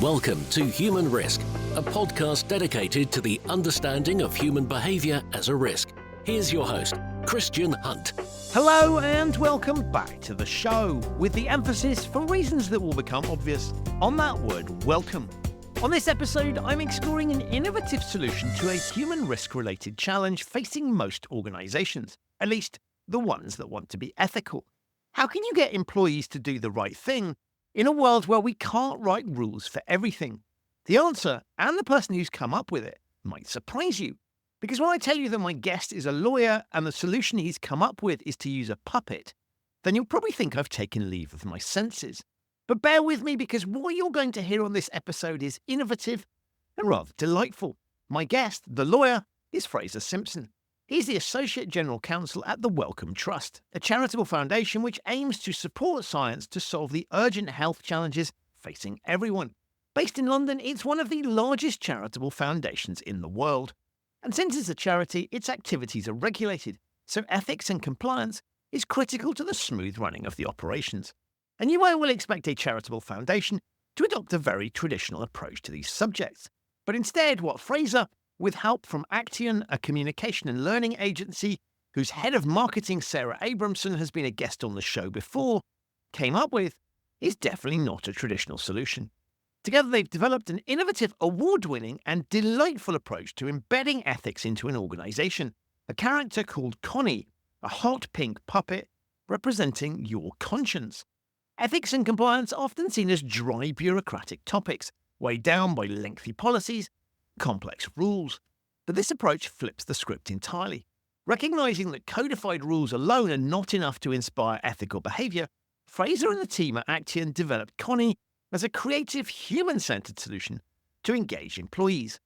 Welcome to Human Risk, a podcast dedicated to the understanding of human behaviour as a risk. Here's your host, Christian Hunt. Hello and welcome back to the show, with the emphasis, for reasons that will become obvious, on that word welcome. On this episode, I'm exploring an innovative solution to a human risk-related challenge facing most organisations, at least the ones that want to be ethical. How can you get employees to do the right thing in a world where we can't write rules for everything? The answer, and the person who's come up with it, might surprise you. Because when I tell you that my guest is a lawyer and the solution he's come up with is to use a puppet, then you'll probably think I've taken leave of my senses. But bear with me, because what you're going to hear on this episode is innovative and rather delightful. My guest, the lawyer, is Fraser Simpson. He's the Associate General Counsel at the Wellcome Trust, a charitable foundation which aims to support science to solve the urgent health challenges facing everyone. Based in London, it's one of the largest charitable foundations in the world. And since it's a charity, its activities are regulated, so ethics and compliance is critical to the smooth running of the operations. And you might well expect a charitable foundation to adopt a very traditional approach to these subjects. But instead, what Fraser, with help from Acteon, a communication and learning agency whose head of marketing, Sarah Abramson, has been a guest on the show before, came up with is definitely not a traditional solution. Together, they've developed an innovative, award-winning and delightful approach to embedding ethics into an organisation. A character called Connie, a hot pink puppet representing your conscience. Ethics and compliance are often seen as dry, bureaucratic topics, weighed down by lengthy policies, complex rules. But this approach flips the script entirely. Recognising that codified rules alone are not enough to inspire ethical behaviour, Fraser and the team at Acteon developed Connie as a creative, human-centred solution to engage employees.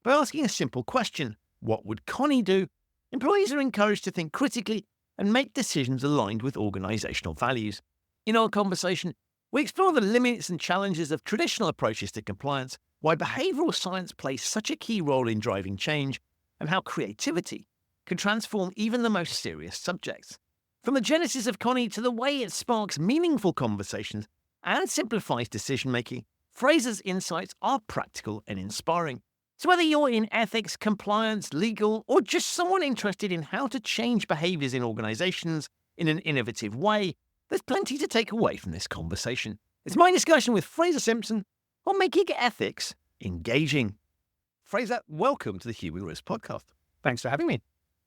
By asking a simple question, what would Connie do? Employees are encouraged to think critically and make decisions aligned with organisational values. In our conversation, we explore the limits and challenges of traditional approaches to compliance, why behavioural science plays such a key role in driving change, and how creativity can transform even the most serious subjects. From the genesis of Connie to the way it sparks meaningful conversations and simplifies decision-making, Fraser's insights are practical and inspiring. So whether you're in ethics, compliance, legal, or just someone interested in how to change behaviours in organisations in an innovative way, there's plenty to take away from this conversation. It's my discussion with Fraser Simpson on making ethics engaging. Fraser, welcome to the Human Risk podcast. Thanks for having me.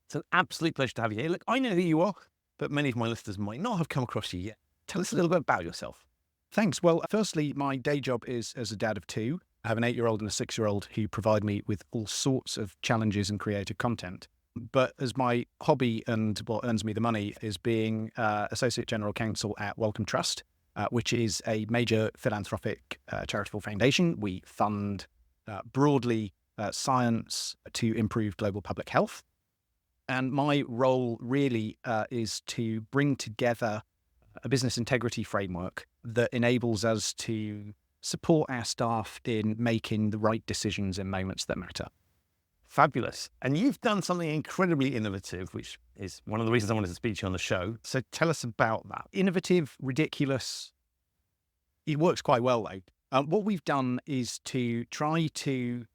It's an absolute pleasure to have you here. Look, I know who you are, but many of my listeners might not have come across you yet. Tell us a little bit about yourself. Thanks. Well, firstly, my day job is as a dad of two. I have an 8-year-old and a 6-year-old who provide me with all sorts of challenges and creative content. But as my hobby and what earns me the money is being Associate General Counsel at Wellcome Trust, which is a major philanthropic charitable foundation. We fund broadly science to improve global public health. And my role really is to bring together a business integrity framework that enables us to support our staff in making the right decisions in moments that matter. Fabulous. And you've done something incredibly innovative, which is one of the reasons I wanted to speak to you on the show. So tell us about that. Innovative, ridiculous. It works quite well, though. What we've done is to try to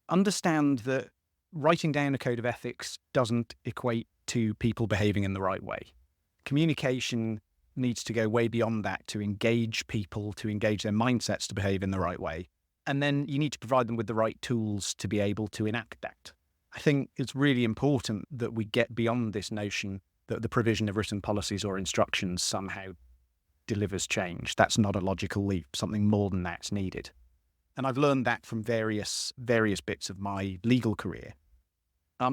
understand that writing down a code of ethics doesn't equate to people behaving in the right way. Communication needs to go way beyond that to engage people, to engage their mindsets to behave in the right way. And then you need to provide them with the right tools to be able to enact that. I think it's really important that we get beyond this notion that the provision of written policies or instructions somehow delivers change. That's not a logical leap. Something more than that's needed. And I've learned that from various bits of my legal career.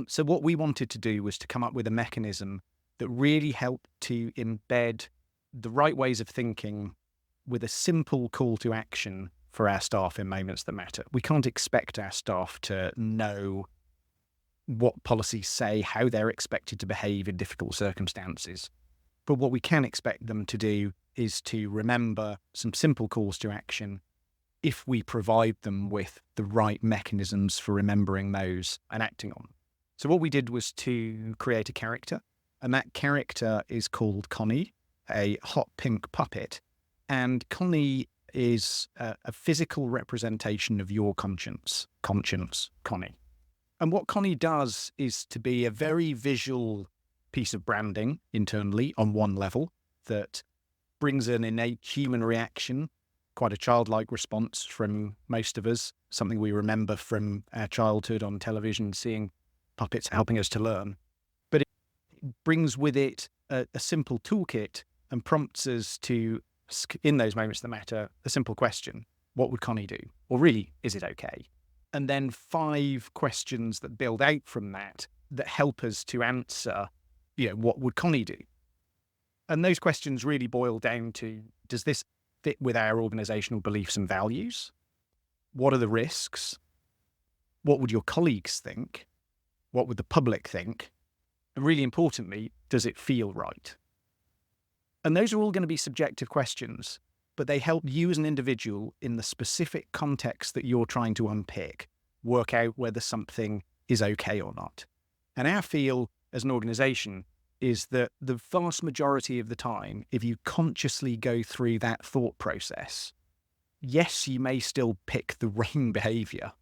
So what we wanted to do was to come up with a mechanism that really helped to embed the right ways of thinking with a simple call to action for our staff in moments that matter. We can't expect our staff to know what policies say, how they're expected to behave in difficult circumstances. But what we can expect them to do is to remember some simple calls to action if we provide them with the right mechanisms for remembering those and acting on. So what we did was to create a character, and that character is called Connie, a hot pink puppet. And Connie is a physical representation of your conscience, Connie. And what Connie does is to be a very visual piece of branding internally on one level that brings an innate human reaction, quite a childlike response from most of us, something we remember from our childhood on television, seeing puppets helping us to learn. But it brings with it a simple toolkit and prompts us to, in those moments that matter, a simple question: what would Connie do? Or really, is it okay? And then 5 questions that build out from that help us to answer, what would Connie do? And those questions really boil down to, does this fit with our organisational beliefs and values? What are the risks? What would your colleagues think? What would the public think? And really importantly, does it feel right? And those are all going to be subjective questions, but they help you as an individual in the specific context that you're trying to unpick, work out whether something is okay or not. And our feel as an organisation is that the vast majority of the time, if you consciously go through that thought process, yes, you may still pick the wrong behaviour,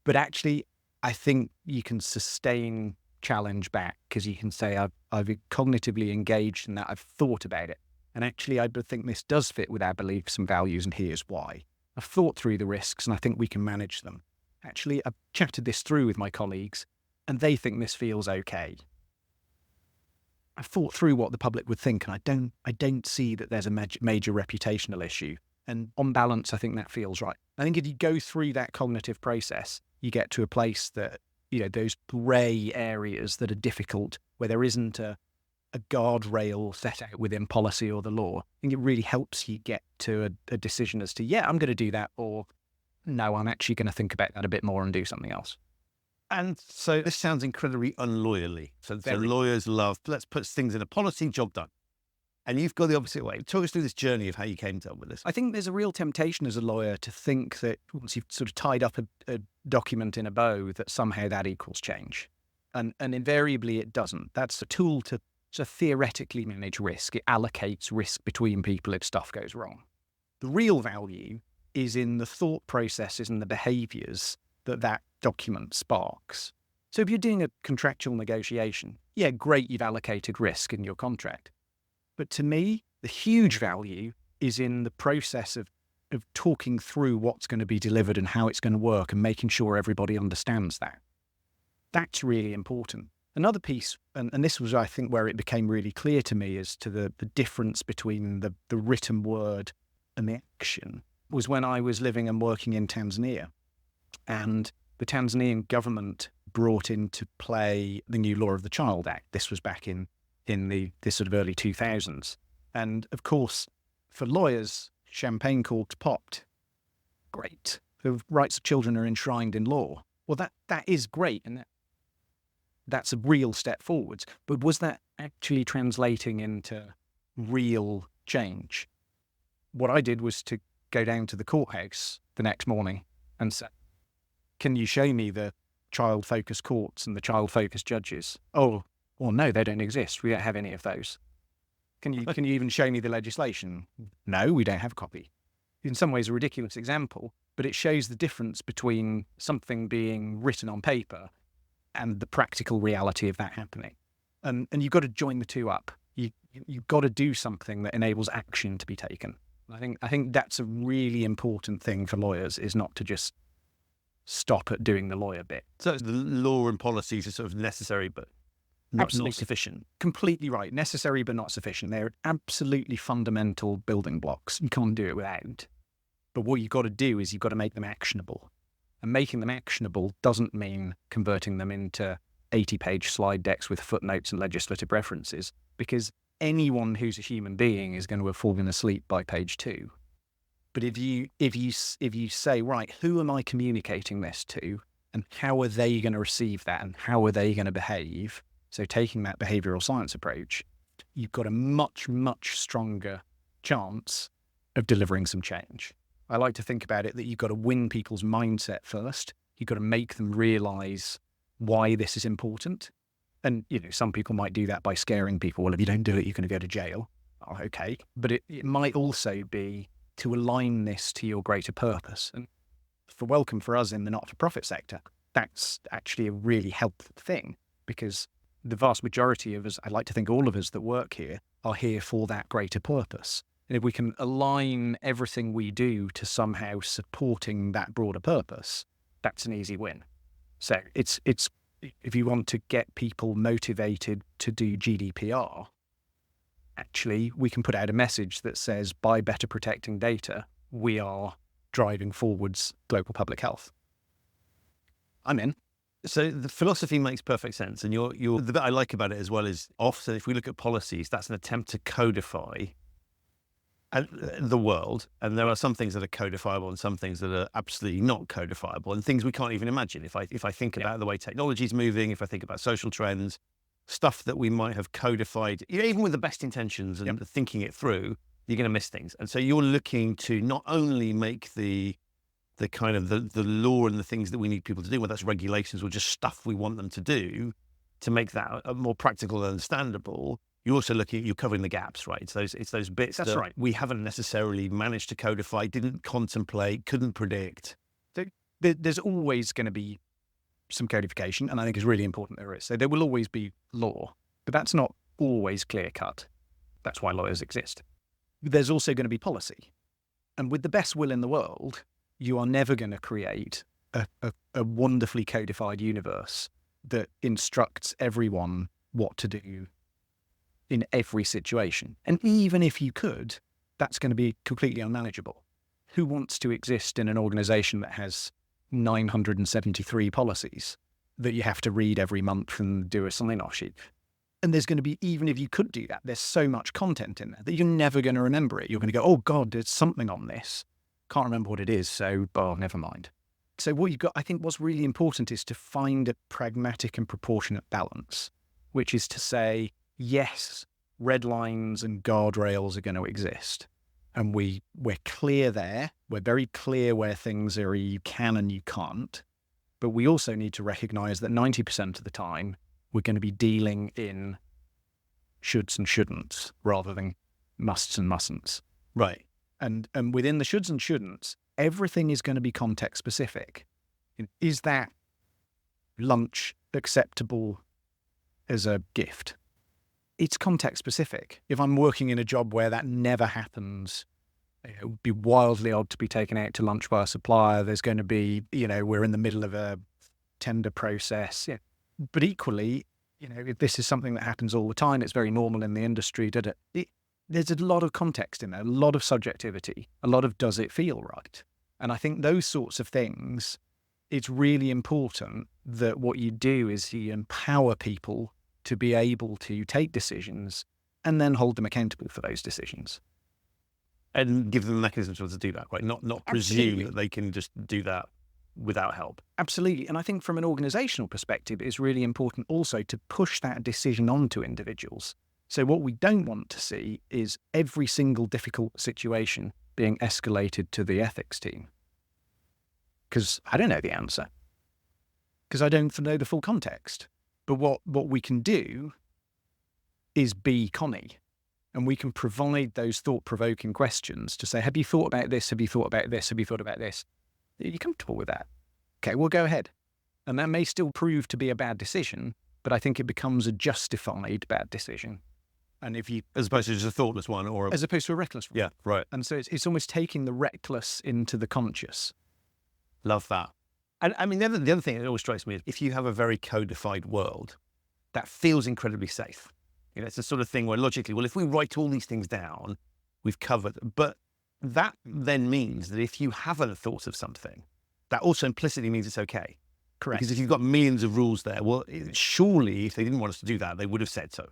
but actually, I think you can sustain challenge back because you can say, I've cognitively engaged in that, I've thought about it. And actually, I think this does fit with our beliefs and values, and here's why. I've thought through the risks, and I think we can manage them. Actually, I've chatted this through with my colleagues, and they think this feels okay. I've thought through what the public would think, and I don't see that there's a major reputational issue. And on balance, I think that feels right. I think if you go through that cognitive process, you get to a place that, those grey areas that are difficult, where there isn't a guardrail set out within policy or the law. I think it really helps you get to a decision as to, yeah, I'm going to do that, or no, I'm actually going to think about that a bit more and do something else. And so this sounds incredibly unlawyerly. So lawyers love, let's put things in a policy, job done. And you've got the opposite way. Talk us through this journey of how you came to up with this. I think there's a real temptation as a lawyer to think that once you've sort of tied up a document in a bow, that somehow that equals change. And invariably it doesn't. That's a tool to theoretically manage risk. It allocates risk between people if stuff goes wrong. The real value is in the thought processes and the behaviours that document sparks. So if you're doing a contractual negotiation, yeah, great, you've allocated risk in your contract. But to me, the huge value is in the process of talking through what's going to be delivered and how it's going to work and making sure everybody understands that. That's really important. Another piece, and this was, I think, where it became really clear to me as to the difference between the written word and the action, was when I was living and working in Tanzania. And the Tanzanian government brought into play the new Law of the Child Act. This was back in the sort of early 2000s. And of course, for lawyers, champagne corks popped. Great. The rights of children are enshrined in law. Well, that is great, and that's a real step forwards. But was that actually translating into real change? What I did was to go down to the courthouse the next morning and say, can you show me the child-focused courts and the child-focused judges? Oh, well, no, they don't exist. We don't have any of those. Can you even show me the legislation? No, we don't have a copy. In some ways, a ridiculous example, but it shows the difference between something being written on paper and the practical reality of that happening. And you've got to join the two up. You've got to do something that enables action to be taken. I think that's a really important thing for lawyers, is not to just stop at doing the lawyer bit. So the law and policies are sort of necessary, but not sufficient. Completely right. Necessary, but not sufficient. They're absolutely fundamental building blocks. You can't do it without. But what you've got to do is you've got to make them actionable. And making them actionable doesn't mean converting them into 80-page slide decks with footnotes and legislative references, because anyone who's a human being is going to have fallen asleep by page 2. But if you say, right, who am I communicating this to, and how are they going to receive that, and how are they going to behave? So taking that behavioural science approach, you've got a much, much stronger chance of delivering some change. I like to think about it that you've got to win people's mindset first. You've got to make them realise why this is important. And, some people might do that by scaring people. Well, if you don't do it, you're going to go to jail. Oh, okay. But it might also be to align this to your greater purpose. And for Wellcome, for us in the not-for-profit sector, that's actually a really helpful thing, because the vast majority of us, I'd like to think all of us that work here, are here for that greater purpose. And if we can align everything we do to somehow supporting that broader purpose, that's an easy win. So it's if you want to get people motivated to do GDPR, actually, we can put out a message that says, by better protecting data, we are driving forwards global public health. I'm in. So the philosophy makes perfect sense. And the bit I like about it as well is often if we look at policies, that's an attempt to codify the world. And there are some things that are codifiable and some things that are absolutely not codifiable, and things we can't even imagine. If I think about the way technology is moving, if I think about social trends, stuff that we might have codified, even with the best intentions and thinking it through, you're going to miss things. And so you're looking to not only make the kind of the law and the things that we need people to do, whether that's regulations or just stuff we want them to do, to make that more practical and understandable. You're also you're covering the gaps, right? It's those bits That's that right. we haven't necessarily managed to codify, didn't contemplate, couldn't predict. There's always going to be some codification, and I think it's really important there is. So there will always be law, but that's not always clear-cut. That's why lawyers exist. There's also going to be policy. And with the best will in the world, you are never going to create a wonderfully codified universe that instructs everyone what to do in every situation. And even if you could, that's going to be completely unmanageable. Who wants to exist in an organization that has 973 policies that you have to read every month and do a sign-off sheet? And there's going to be, even if you could do that, there's so much content in there that you're never going to remember it. You're going to go, oh God, there's something on this. Can't remember what it is, so, never mind. So what you've got, I think what's really important is to find a pragmatic and proportionate balance, which is to say, yes, red lines and guardrails are going to exist. And we're clear there. We're very clear where things are you can and you can't. But we also need to recognize that 90% of the time, we're going to be dealing in shoulds and shouldn'ts rather than musts and mustn'ts. Right. And within the shoulds and shouldn'ts, everything is going to be context specific. Is that lunch acceptable as a gift? It's context specific. If I'm working in a job where that never happens, it would be wildly odd to be taken out to lunch by a supplier. There's going to be, we're in the middle of a tender process. Yeah. But equally, if this is something that happens all the time, it's very normal in the industry. There's a lot of context in there, a lot of subjectivity, a lot of does it feel right? And I think those sorts of things, it's really important that what you do is you empower people to be able to take decisions and then hold them accountable for those decisions. And give them mechanisms to do that, right? Not presume that they can just do that without help. Absolutely. And I think from an organizational perspective, it's really important also to push that decision onto individuals. So what we don't want to see is every single difficult situation being escalated to the ethics team. Because I don't know the answer. Because I don't know the full context. But what we can do is be Connie. And we can provide those thought-provoking questions to say, have you thought about this? Have you thought about this? Have you thought about this? Are you comfortable with that? Okay, we'll go ahead. And that may still prove to be a bad decision, but I think it becomes a justified bad decision. And if you, as opposed to just a thoughtless one, or as opposed to a reckless one. Yeah, right. And so it's almost taking the reckless into the conscious. Love that. And I mean, the other thing that always strikes me is if you have a very codified world, that feels incredibly safe. It's the sort of thing where logically, well, if we write all these things down, we've covered. But that then means that if you haven't thought of something, that also implicitly means it's okay. Correct. Because if you've got millions of rules there, well, surely if they didn't want us to do that, they would have said so.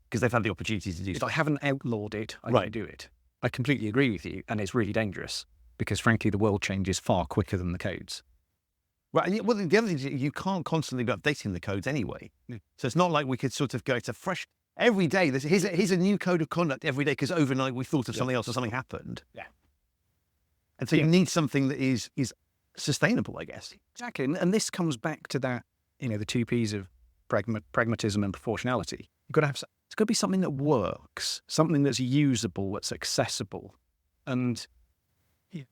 Because they've had the opportunity to do so. If I haven't outlawed it, I can do it. I completely agree with you, and it's really dangerous because, frankly, the world changes far quicker than the codes. Right. Well, the other thing is you can't constantly be updating the codes anyway. So it's not like we could sort of go to fresh every day. Here's a new code of conduct every day because overnight we thought of something else or something happened. Yeah. And so you need something that is sustainable, I guess. Exactly. And this comes back to that, the two P's of pragmatism and proportionality. You've got to have, it's got to be something that works, something that's usable, that's accessible. And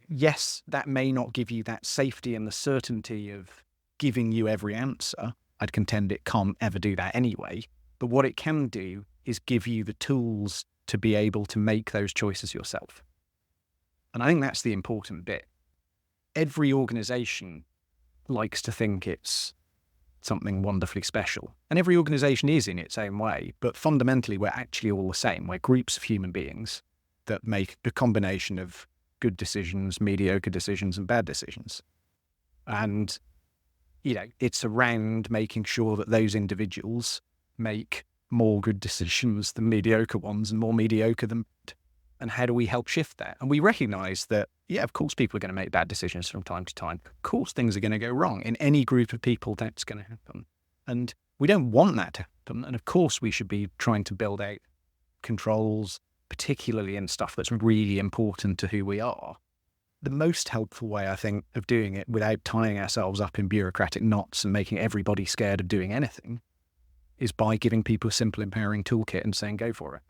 yes, that may not give you that safety and the certainty of giving you every answer. I'd contend it can't ever do that anyway. But what it can do is give you the tools to be able to make those choices yourself. And I think that's the important bit. Every organization likes to think it's something wonderfully special. And every organization is in its own way. But fundamentally, we're actually all the same. We're groups of human beings that make a combination of good decisions, mediocre decisions, and bad decisions. And, it's around making sure that those individuals make more good decisions than mediocre ones and more mediocre than bad. And how do we help shift that? And we recognize that, of course, people are going to make bad decisions from time to time. Of course, things are going to go wrong. In any group of people, that's going to happen. And we don't want that to happen. And of course, we should be trying to build out controls, particularly in stuff that's really important to who we are. The most helpful way, I think, of doing it without tying ourselves up in bureaucratic knots and making everybody scared of doing anything is by giving people a simple, empowering toolkit and saying, go for it.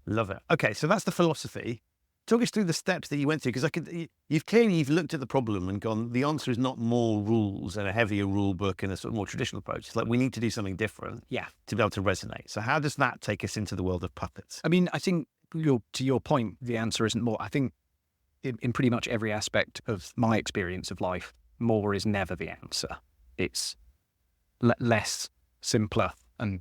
Love it. Okay, so that's the philosophy. Talk us through the steps that you went through, because you've looked at the problem and gone, the answer is not more rules and a heavier rule book and a sort of more traditional approach. It's like, we need to do something different to be able to resonate. So how does that take us into the world of puppets? I mean, I think to your point, the answer isn't more. I think in pretty much every aspect of my experience of life, more is never the answer. It's less, simpler, and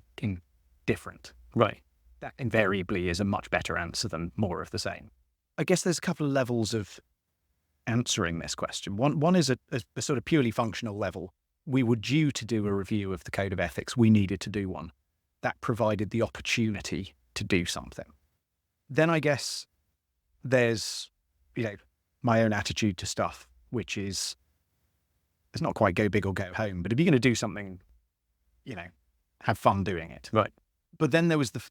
different. Right. That invariably is a much better answer than more of the same. I guess there's a couple of levels of answering this question. One is a sort of purely functional level. We were due to do a review of the Code of Ethics. We needed to do one. That provided the opportunity to do something. Then I guess there's, my own attitude to stuff, which is, it's not quite go big or go home, but if you're going to do something, have fun doing it. Right. But then there was the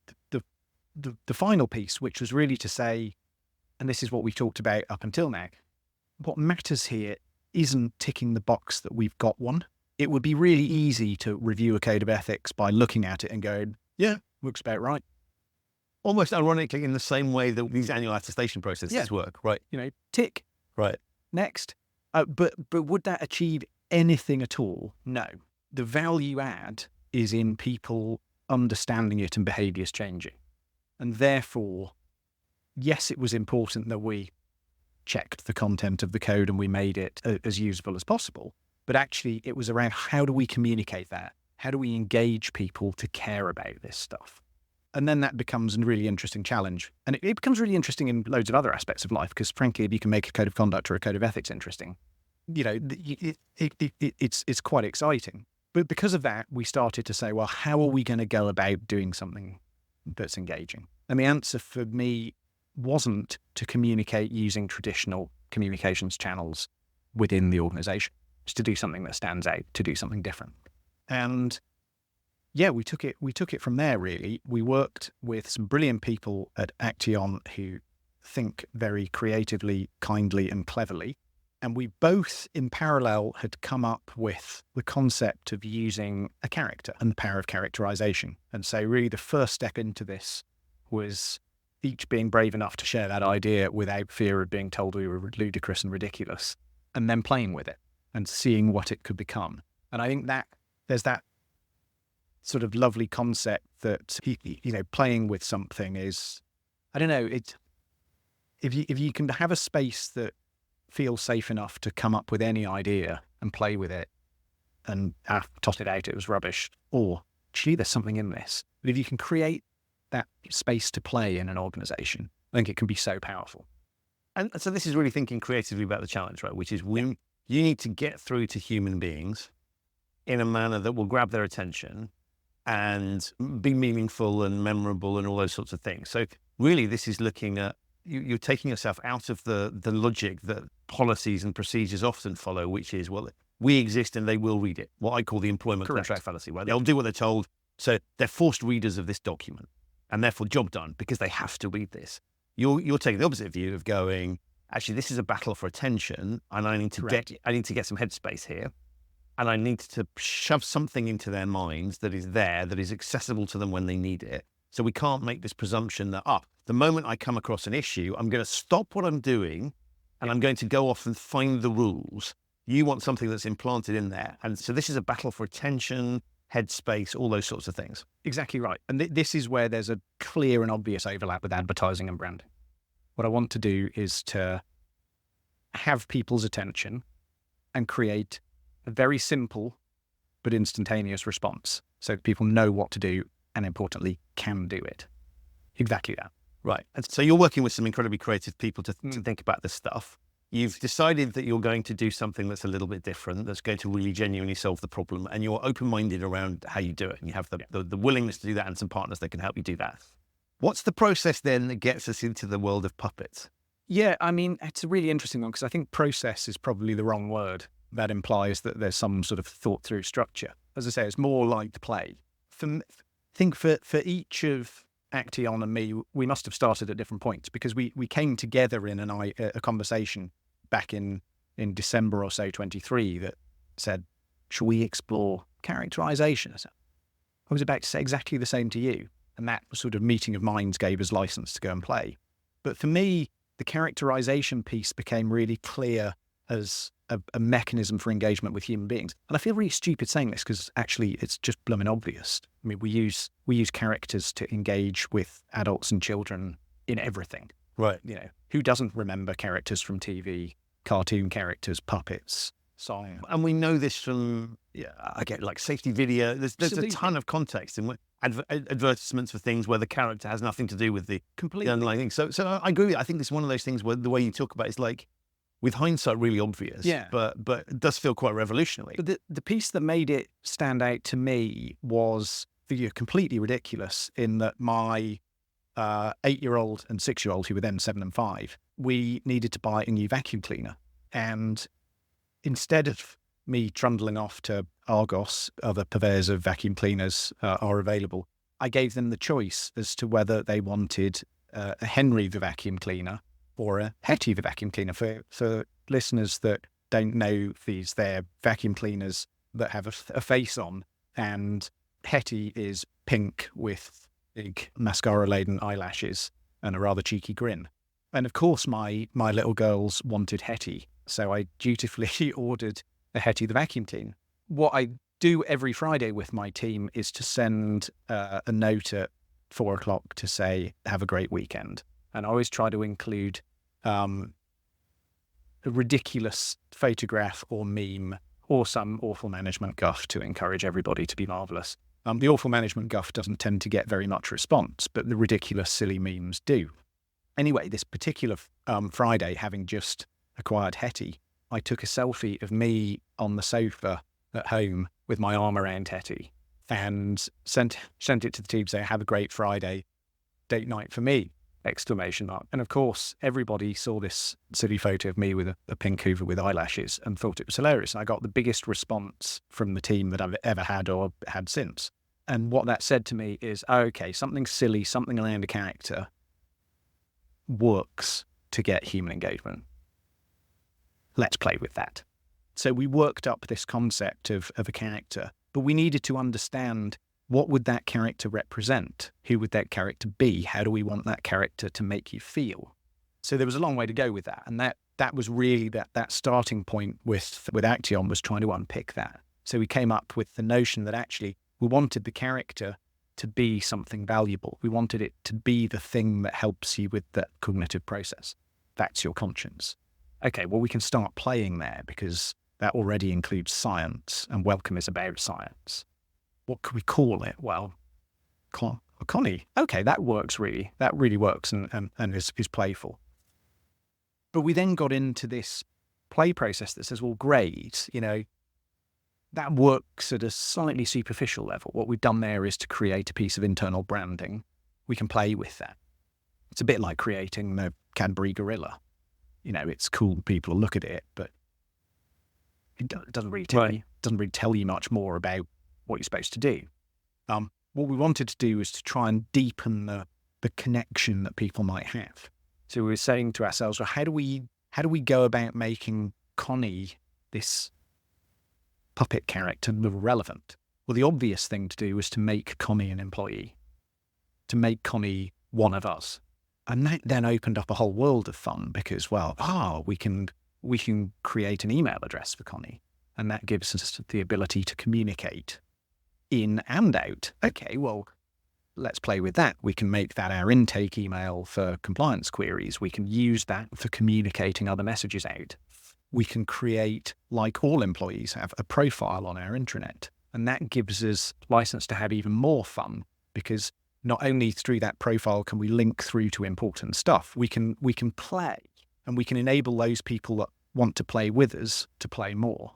final piece, which was really to say, and this is what we've talked about up until now, what matters here isn't ticking the box that we've got one. It would be really easy to review a code of ethics by looking at it and going, yeah, looks about right. Almost ironically, in the same way that these annual attestation processes work, right? Tick. Right. Next. But would that achieve anything at all? No. The value add is in people understanding it and behaviours changing. And therefore, yes, it was important that we checked the content of the code and we made it as usable as possible. But actually, it was around how do we communicate that? How do we engage people to care about this stuff? And then that becomes a really interesting challenge. And it becomes really interesting in loads of other aspects of life, because frankly, if you can make a code of conduct or a code of ethics interesting, it's quite exciting. But because of that, we started to say, well, how are we going to go about doing something that's engaging? And the answer for me wasn't to communicate using traditional communications channels within the organization. It's to do something that stands out, to do something different. And we took it from there, really. We worked with some brilliant people at Acteon who think very creatively, kindly, and cleverly. And we both, in parallel, had come up with the concept of using a character and the power of characterization. And so really the first step into this was each being brave enough to share that idea without fear of being told we were ludicrous and ridiculous, and then playing with it and seeing what it could become. And I think that there's that sort of lovely concept that, playing with something is, I don't know, it's, if you can have a space that feels safe enough to come up with any idea and play with it and toss it out, it was rubbish, or gee, there's something in this. But if you can create that space to play in an organization, I think it can be so powerful. And so this is really thinking creatively about the challenge, right? Which is when you need to get through to human beings in a manner that will grab their attention and be meaningful and memorable and all those sorts of things. So really this is looking at, you're taking yourself out of the logic that policies and procedures often follow, which is, well, we exist and they will read it. What I call the employment contract fallacy, right? They'll do what they're told. So they're forced readers of this document and therefore job done because they have to read this. You're taking the opposite view of going, actually, this is a battle for attention and I need to get some headspace here. And I need to shove something into their minds that is there, that is accessible to them when they need it. So we can't make this presumption that, the moment I come across an issue, I'm going to stop what I'm doing and I'm going to go off and find the rules. You want something that's implanted in there. And so this is a battle for attention, headspace, all those sorts of things. Exactly right. And this is where there's a clear and obvious overlap with advertising and branding. What I want to do is to have people's attention and create a very simple but instantaneous response so that people know what to do and, importantly, can do it. Exactly that. Right. And so you're working with some incredibly creative people to think about this stuff. You've decided that you're going to do something that's a little bit different, that's going to really genuinely solve the problem, and you're open-minded around how you do it. And you have the willingness to do that and some partners that can help you do that. What's the process then that gets us into the world of puppets? Yeah, I mean, it's a really interesting one because I think process is probably the wrong word. That implies that there's some sort of thought-through structure. As I say, it's more like play. I think for each of Acteon and me, we must have started at different points because we came together in a conversation back in December or so, 23, that said, shall we explore characterization? I was about to say exactly the same to you. And that sort of meeting of minds gave us license to go and play. But for me, the characterization piece became really clear as a mechanism for engagement with human beings. And I feel really stupid saying this because actually it's just blooming obvious. I mean, we use characters to engage with adults and children in everything. Right. You know, who doesn't remember characters from TV, cartoon characters, puppets, song? And we know this from, I get like safety video. There's a ton of context in advertisements for things where the character has nothing to do with the underlying thing. So I agree with you. I think this is one of those things where the way you talk about it is like, with hindsight, really obvious. Yeah. But it does feel quite revolutionary. But the piece that made it stand out to me was completely ridiculous in that my 8-year-old and 6-year-old, who were then 7 and 5, we needed to buy a new vacuum cleaner. And instead of me trundling off to Argos, other purveyors of vacuum cleaners are available, I gave them the choice as to whether they wanted a Henry the vacuum cleaner or a Hetty the vacuum cleaner. For listeners that don't know these, they're vacuum cleaners that have a face on, and Hetty is pink with big mascara-laden eyelashes and a rather cheeky grin. And of course, my little girls wanted Hetty, so I dutifully ordered a Hetty the vacuum cleaner. What I do every Friday with my team is to send a note at 4 o'clock to say, have a great weekend. And I always try to include a ridiculous photograph or meme or some awful management guff to encourage everybody to be marvellous. The awful management guff doesn't tend to get very much response, but the ridiculous, silly memes do. Anyway, this particular Friday, having just acquired Hetty, I took a selfie of me on the sofa at home with my arm around Hetty and sent it to the team saying, have a great Friday, date night for me, ! And of course, everybody saw this silly photo of me with a pink hoover with eyelashes and thought it was hilarious. And I got the biggest response from the team that I've ever had or had since. And what that said to me is, okay, something silly, something around a character works to get human engagement. Let's play with that. So we worked up this concept of a character, but we needed to understand, what would that character represent? Who would that character be? How do we want that character to make you feel? So there was a long way to go with that. And that was really that starting point with Acteon, was trying to unpick that. So we came up with the notion that actually we wanted the character to be something valuable. We wanted it to be the thing that helps you with that cognitive process. That's your conscience. Okay, well, we can start playing there because that already includes science, and Wellcome is about science. What could we call it? Well, Connie. Okay, that works really. That really works and is playful. But we then got into this play process that says, well, great, that works at a slightly superficial level. What we've done there is to create a piece of internal branding. We can play with that. It's a bit like creating the Cadbury gorilla. It's cool, people will look at it, but it doesn't really tell you much more about what you're supposed to do. What we wanted to do is to try and deepen the connection that people might have. So we were saying to ourselves, well, how do we go about making Connie, this puppet character, relevant? Well, the obvious thing to do was to make Connie an employee, to make Connie one of us. And that then opened up a whole world of fun because, well, we can create an email address for Connie, and that gives us the ability to communicate in and out. Okay, well, let's play with that. We can make that our intake email for compliance queries. We can use that for communicating other messages out. We can create, like all employees have, a profile on our intranet. And that gives us license to have even more fun, because not only through that profile can we link through to important stuff, we can play, and we can enable those people that want to play with us to play more.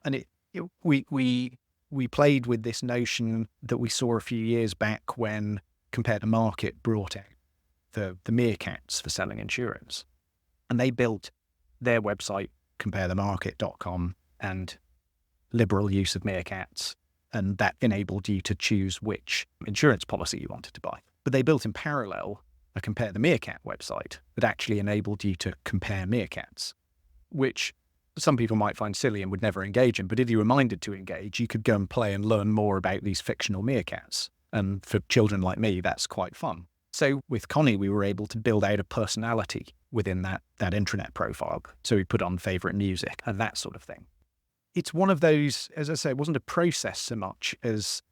And we played with this notion that we saw a few years back when Compare the Market brought out the meerkats for selling insurance. And they built their website, comparethemarket.com, and liberal use of meerkats. And that enabled you to choose which insurance policy you wanted to buy. But they built in parallel a Compare the Meerkat website that actually enabled you to compare meerkats, which some people might find silly and would never engage in. But if you were minded to engage, you could go and play and learn more about these fictional meerkats. And for children like me, that's quite fun. So with Connie, we were able to build out a personality within that intranet profile. So we put on favourite music and that sort of thing. It's one of those, as I say, it wasn't a process so much as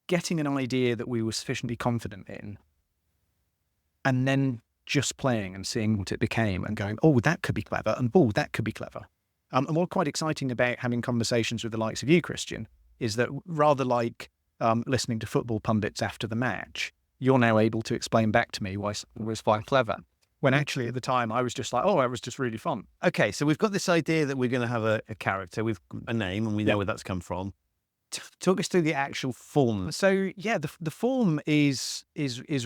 getting an idea that we were sufficiently confident in, and then just playing and seeing what it became and going, oh, that could be clever, and oh, that could be clever. And what's quite exciting about having conversations with the likes of you, Christian, is that rather like listening to football pundits after the match, you're now able to explain back to me why something was quite clever. When actually at the time I was just like, oh, it was just really fun. Okay, so we've got this idea that we're going to have a character with a name, and we know where that's come from. Talk us through the actual form. So yeah, the form is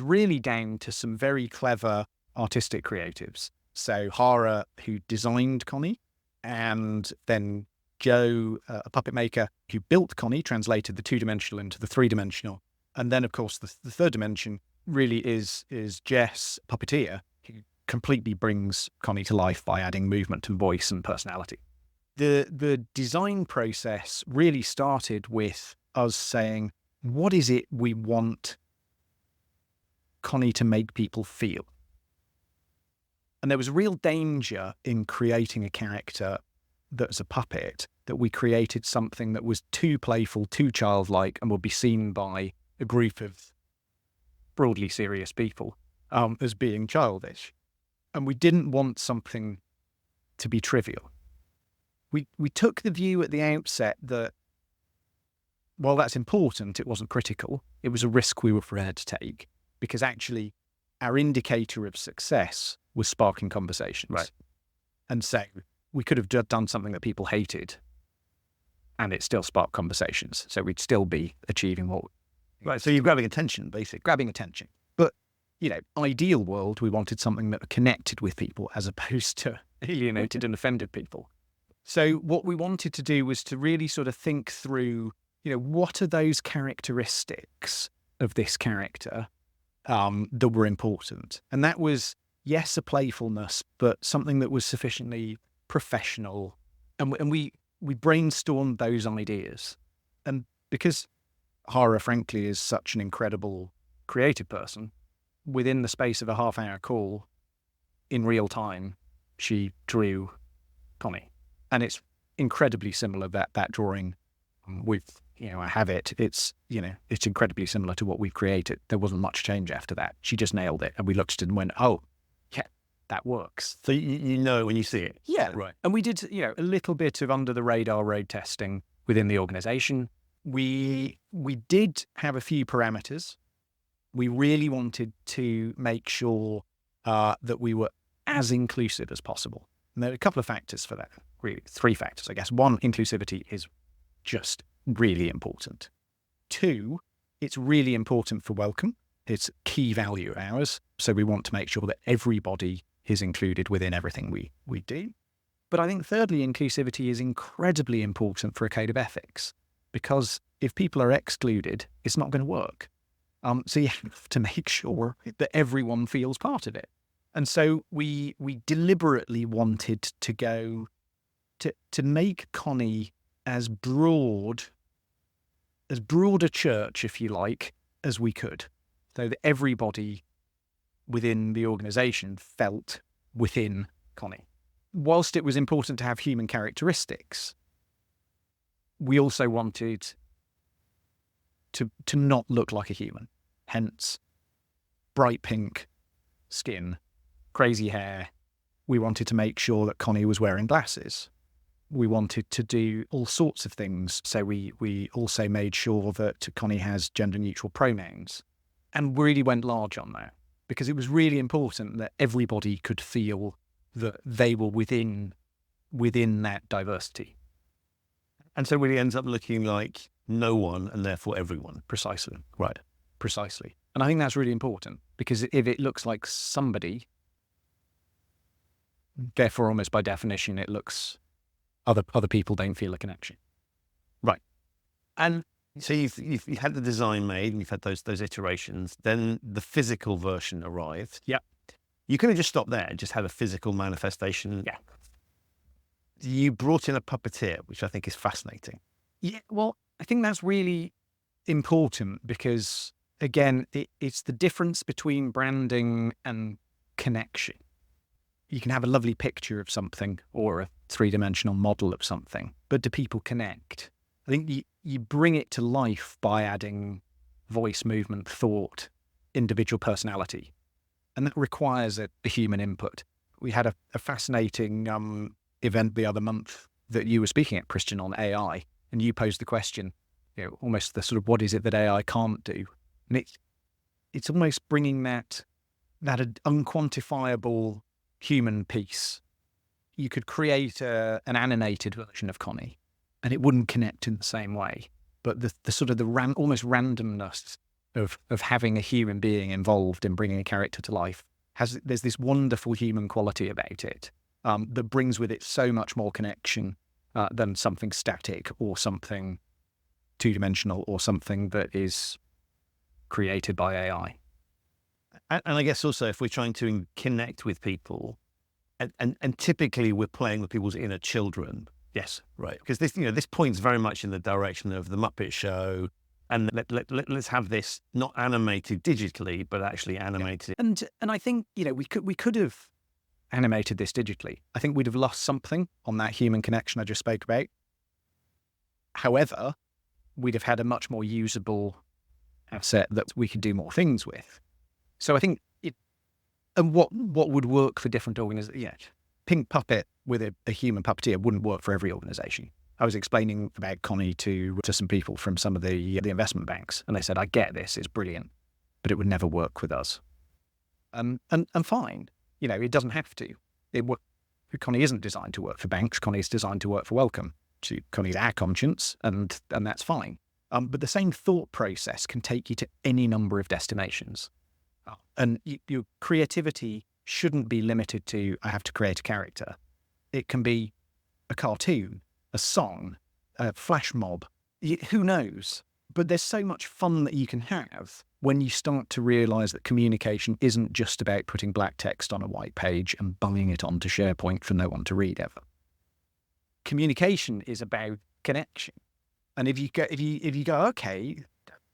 really down to some very clever artistic creatives. So Hara, who designed Connie, and then Joe, a puppet maker, who built Connie, translated the 2-dimensional into the 3-dimensional. And then, of course, the third dimension really is Jess, puppeteer, who completely brings Connie to life by adding movement and voice and personality. The design process really started with us saying, what is it we want Connie to make people feel? And there was a real danger in creating a character that's a puppet, that we created something that was too playful, too childlike, and would be seen by a group of broadly serious people as being childish. And we didn't want something to be trivial. We took the view at the outset that while that's important, it wasn't critical. It was a risk we were prepared to take, because actually our indicator of success was sparking conversations. Right. And so we could have done something that people hated and it still sparked conversations. So we'd still be achieving what... Right, so you're grabbing attention, basically. Grabbing attention. But, ideal world, we wanted something that connected with people as opposed to alienated and offended people. So what we wanted to do was to really sort of think through, what are those characteristics of this character that were important? And that was, yes, a playfulness, but something that was sufficiently professional. And we brainstormed those ideas. And because Hara, frankly, is such an incredible creative person, within the space of a half-hour call, in real time, she drew Connie. And it's incredibly similar, that drawing with, I have it. It's incredibly similar to what we've created. There wasn't much change after that. She just nailed it. And we looked at it and went, oh, yeah, that works. So you know when you see it. Yeah. Right. And we did, a little bit of under the radar road testing within the organization. We did have a few parameters. We really wanted to make sure that we were as inclusive as possible. And there are a couple of factors for that, really 3 factors, I guess. 1, inclusivity is just really important. 2, it's really important for Wellcome. It's a key value of ours. So we want to make sure that everybody is included within everything we do. But I think thirdly, inclusivity is incredibly important for a code of ethics, because if people are excluded, it's not going to work. So you have to make sure that everyone feels part of it. And so we deliberately wanted to go to make Connie as broad a church, if you like, as we could, so that everybody within the organisation felt within Connie. Whilst it was important to have human characteristics, we also wanted to not look like a human. Hence, bright pink skin, crazy hair. We wanted to make sure that Connie was wearing glasses. We wanted to do all sorts of things. So we also made sure that Connie has gender-neutral pronouns, and really went large on that, because it was really important that everybody could feel that they were within that diversity. And so it really ends up looking like no one and therefore everyone. Precisely. Right. Precisely. And I think that's really important, because if it looks like somebody, therefore almost by definition it looks other people don't feel a connection. Right. And so you've had the design made and you've had those iterations, then the physical version arrived. Yeah. You could have just stopped there and just had a physical manifestation. Yeah. You brought in a puppeteer, which I think is fascinating. Yeah, well, I think that's really important because, again, it's the difference between branding and connection. You can have a lovely picture of something or a three-dimensional model of something, but do people connect? I think you bring it to life by adding voice, movement, thought, individual personality, and that requires a human input. We had a fascinating event the other month that you were speaking at, Christian, on AI, and you posed the question, almost the sort of what is it that AI can't do? And it's almost bringing that unquantifiable human piece. You could create an animated version of Connie, and it wouldn't connect in the same way. But the sort of almost randomness of having a human being involved in bringing a character to life there's this wonderful human quality about it that brings with it so much more connection than something static or something two-dimensional or something that is created by AI. And I guess also if we're trying to connect with people, and typically we're playing with people's inner children. Yes. Right. Because this points very much in the direction of the Muppet Show. And let's have this not animated digitally, but actually animated. Yeah. And I think, we could have animated this digitally. I think we'd have lost something on that human connection I just spoke about. However, we'd have had a much more usable asset that we could do more things with. So I think and what would work for different organizations? Yeah, pink puppet with a human puppeteer wouldn't work for every organization. I was explaining about Connie to some people from some of the investment banks, and they said, I get this, it's brilliant, but it would never work with us. And fine, it doesn't have to. Connie isn't designed to work for banks. Connie is designed to work for Wellcome. Connie's our conscience, and that's fine. But the same thought process can take you to any number of destinations. And your creativity shouldn't be limited to, I have to create a character. It can be a cartoon, a song, a flash mob, who knows? But there's so much fun that you can have when you start to realise that communication isn't just about putting black text on a white page and bunging it onto SharePoint for no one to read ever. Communication is about connection. And if you go, okay,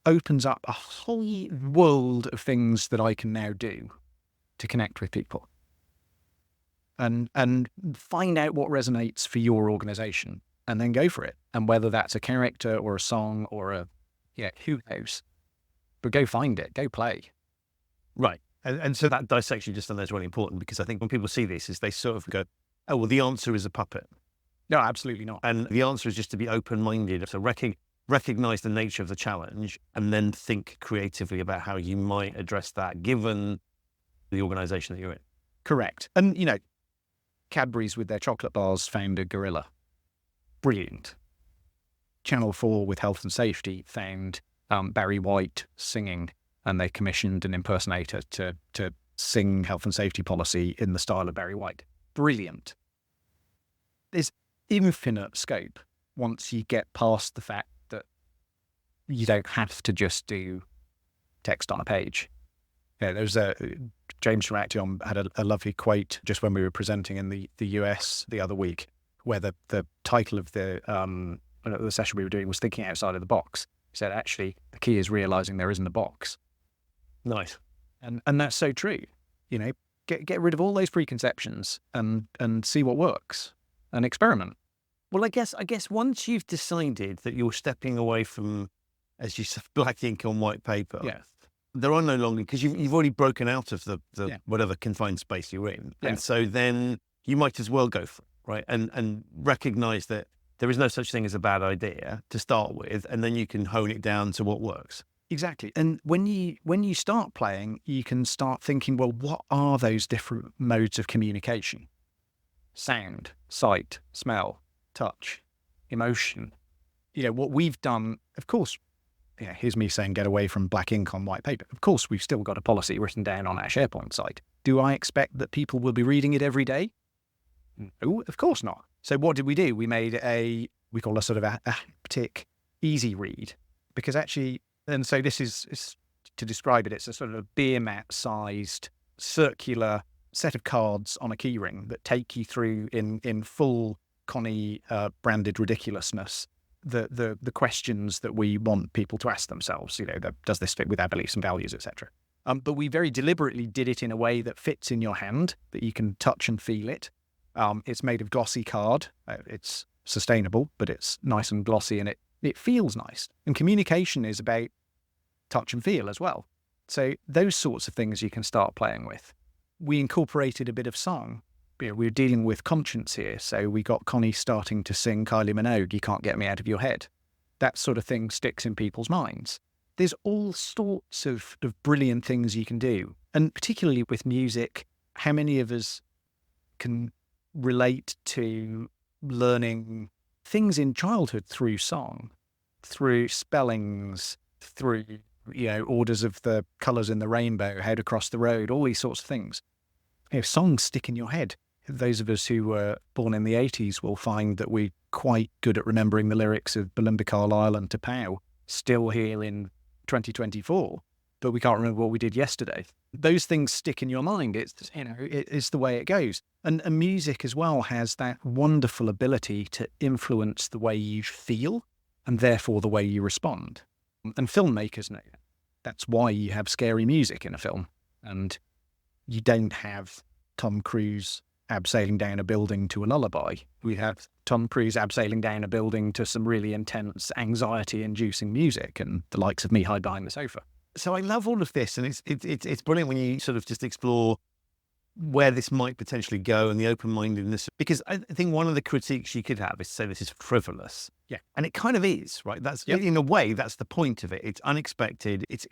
opens up a whole world of things that I can now do to connect with people. And find out what resonates for your organization and then go for it. And whether that's a character or a song or who knows? But go find it, go play. Right. And so that dissection just on there is really important, because I think when people see this, is they sort of go, oh, well, the answer is a puppet. No, absolutely not. And the answer is just to be open-minded. So recognize the nature of the challenge and then think creatively about how you might address that given the organization that you're in. Correct. And, Cadbury's with their chocolate bars found a gorilla. Brilliant. Channel 4 with health and safety found Barry White singing, and they commissioned an impersonator to sing health and safety policy in the style of Barry White. Brilliant. There's infinite scope once you get past the fact that you don't have to just do text on a page. There's James from Acteon had a lovely quote just when we were presenting in the US the other week, where the title of the session we were doing was Thinking Outside of the Box. He said, actually, the key is realizing there isn't a box. Nice. And that's so true. get rid of all those preconceptions and see what works and experiment. Well, I guess once you've decided that you're stepping away from, as you said, black ink on white paper, there are no longer, because you've already broken out of the whatever confined space you're in. And so then you might as well go for it, right? And recognize that there is no such thing as a bad idea to start with, and then you can hone it down to what works. Exactly. And when you start playing, you can start thinking, well, what are those different modes of communication? Sound, sight, smell, touch, emotion. What we've done, of course, here's me saying get away from black ink on white paper. Of course, we've still got a policy written down on our SharePoint site. Do I expect that people will be reading it every day? No, of course not. So what did we do? We made we call a sort of a haptic easy read, because actually, and so this is to describe it, it's a sort of beer mat sized circular set of cards on a keyring that take you through in full Connie branded ridiculousness the questions that we want people to ask themselves. Does this fit with our beliefs and values, etc. But we very deliberately did it in a way that fits in your hand, that you can touch and feel it. It's made of glossy card. It's sustainable, but it's nice and glossy, and it feels nice. And communication is about touch and feel as well. So those sorts of things you can start playing with. We incorporated a bit of song. We're dealing with conscience here, so we got Connie starting to sing Kylie Minogue, "You Can't Get Me Out of Your Head." That sort of thing sticks in people's minds. There's all sorts of brilliant things you can do. And particularly with music, how many of us can relate to learning things in childhood through song, through spellings, through, orders of the colours in the rainbow, how to cross the road, all these sorts of things. Songs stick in your head. Those of us who were born in the 80s will find that we're quite good at remembering the lyrics of Belinda Carlisle and Tapao, still here in 2024, but we can't remember what we did yesterday. Those things stick in your mind. It's the way it goes. And music as well has that wonderful ability to influence the way you feel and therefore the way you respond. And filmmakers know that. That's why you have scary music in a film. And you don't have Tom Cruise abseiling down a building to a lullaby. We have Tom Cruise abseiling down a building to some really intense, anxiety-inducing music, and the likes of me hide behind the sofa. So I love all of this, and it's brilliant when you sort of just explore where this might potentially go and the open-mindedness. Because I think one of the critiques you could have is to say this is frivolous. Yeah. And it kind of is, right? That's in a way, that's the point of it. It's unexpected. It's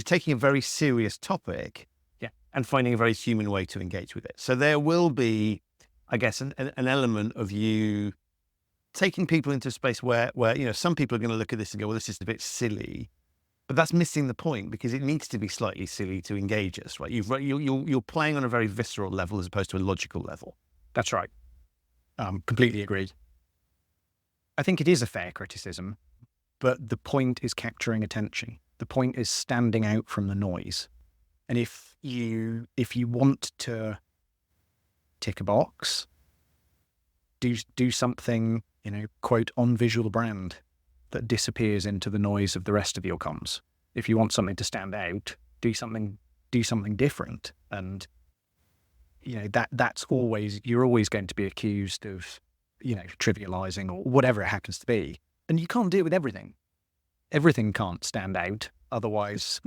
taking a very serious topic and finding a very human way to engage with it. So there will be, I guess, an element of you taking people into a space where some people are going to look at this and go, well, this is a bit silly. But that's missing the point, because it needs to be slightly silly to engage us, right? You're playing on a very visceral level as opposed to a logical level. That's right. Completely agreed. I think it is a fair criticism, but the point is capturing attention. The point is standing out from the noise. And if you want to tick a box, do something, quote, on visual brand that disappears into the noise of the rest of your comms. If you want something to stand out, do something different. And that's always, you're always going to be accused of, trivializing or whatever it happens to be. And you can't do it with everything. Everything can't stand out. Otherwise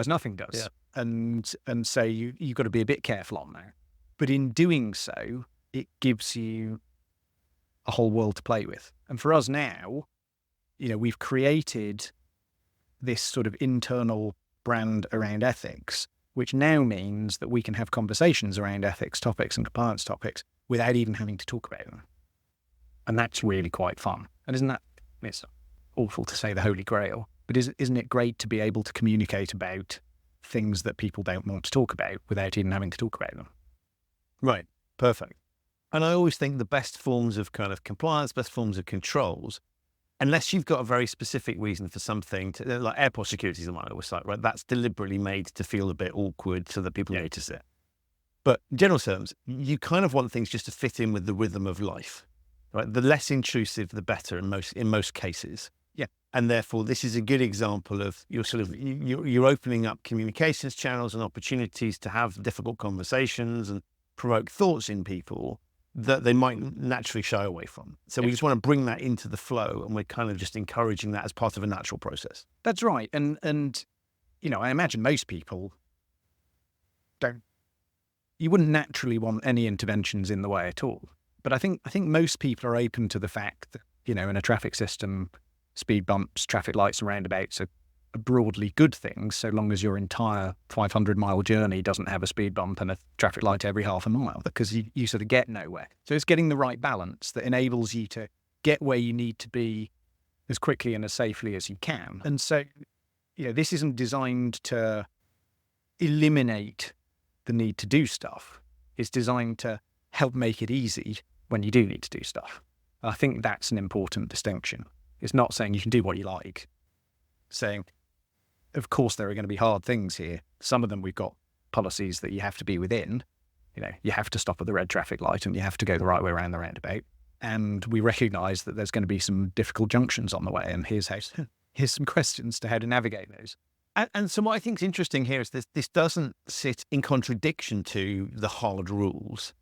nothing does. Yeah. And so you've got to be a bit careful on that. But in doing so, it gives you a whole world to play with. And for us now, we've created this sort of internal brand around ethics, which now means that we can have conversations around ethics topics and compliance topics without even having to talk about them. And that's really quite fun. And isn't that, it's awful to say the Holy Grail, but isn't it great to be able to communicate about things that people don't want to talk about without even having to talk about them? Right. Perfect. And I always think the best forms of kind of compliance, best forms of controls, unless you've got a very specific reason for something, like airport security is the one I always cite, right? That's deliberately made to feel a bit awkward so that people notice it. But in general terms, you kind of want things just to fit in with the rhythm of life, right? The less intrusive, the better in most cases. Yeah. And therefore, this is a good example of you're opening up communications channels and opportunities to have difficult conversations and provoke thoughts in people that they might naturally shy away from. So we just want to bring that into the flow, and we're kind of just encouraging that as part of a natural process. That's right. And I imagine most people you wouldn't naturally want any interventions in the way at all. But I think most people are open to the fact that, in a traffic system, speed bumps, traffic lights and roundabouts are broadly good things, so long as your entire 500-mile journey doesn't have a speed bump and a traffic light every half a mile, because you sort of get nowhere. So it's getting the right balance that enables you to get where you need to be as quickly and as safely as you can. And so, this isn't designed to eliminate the need to do stuff. It's designed to help make it easy when you do need to do stuff. I think that's an important distinction. It's not saying you can do what you like. Saying, of course, there are going to be hard things here. Some of them we've got policies that you have to be within. You have to stop at the red traffic light and you have to go the right way around the roundabout. And we recognise that there's going to be some difficult junctions on the way. And here's some questions to how to navigate those. And so what I think is interesting here is this doesn't sit in contradiction to the hard rules.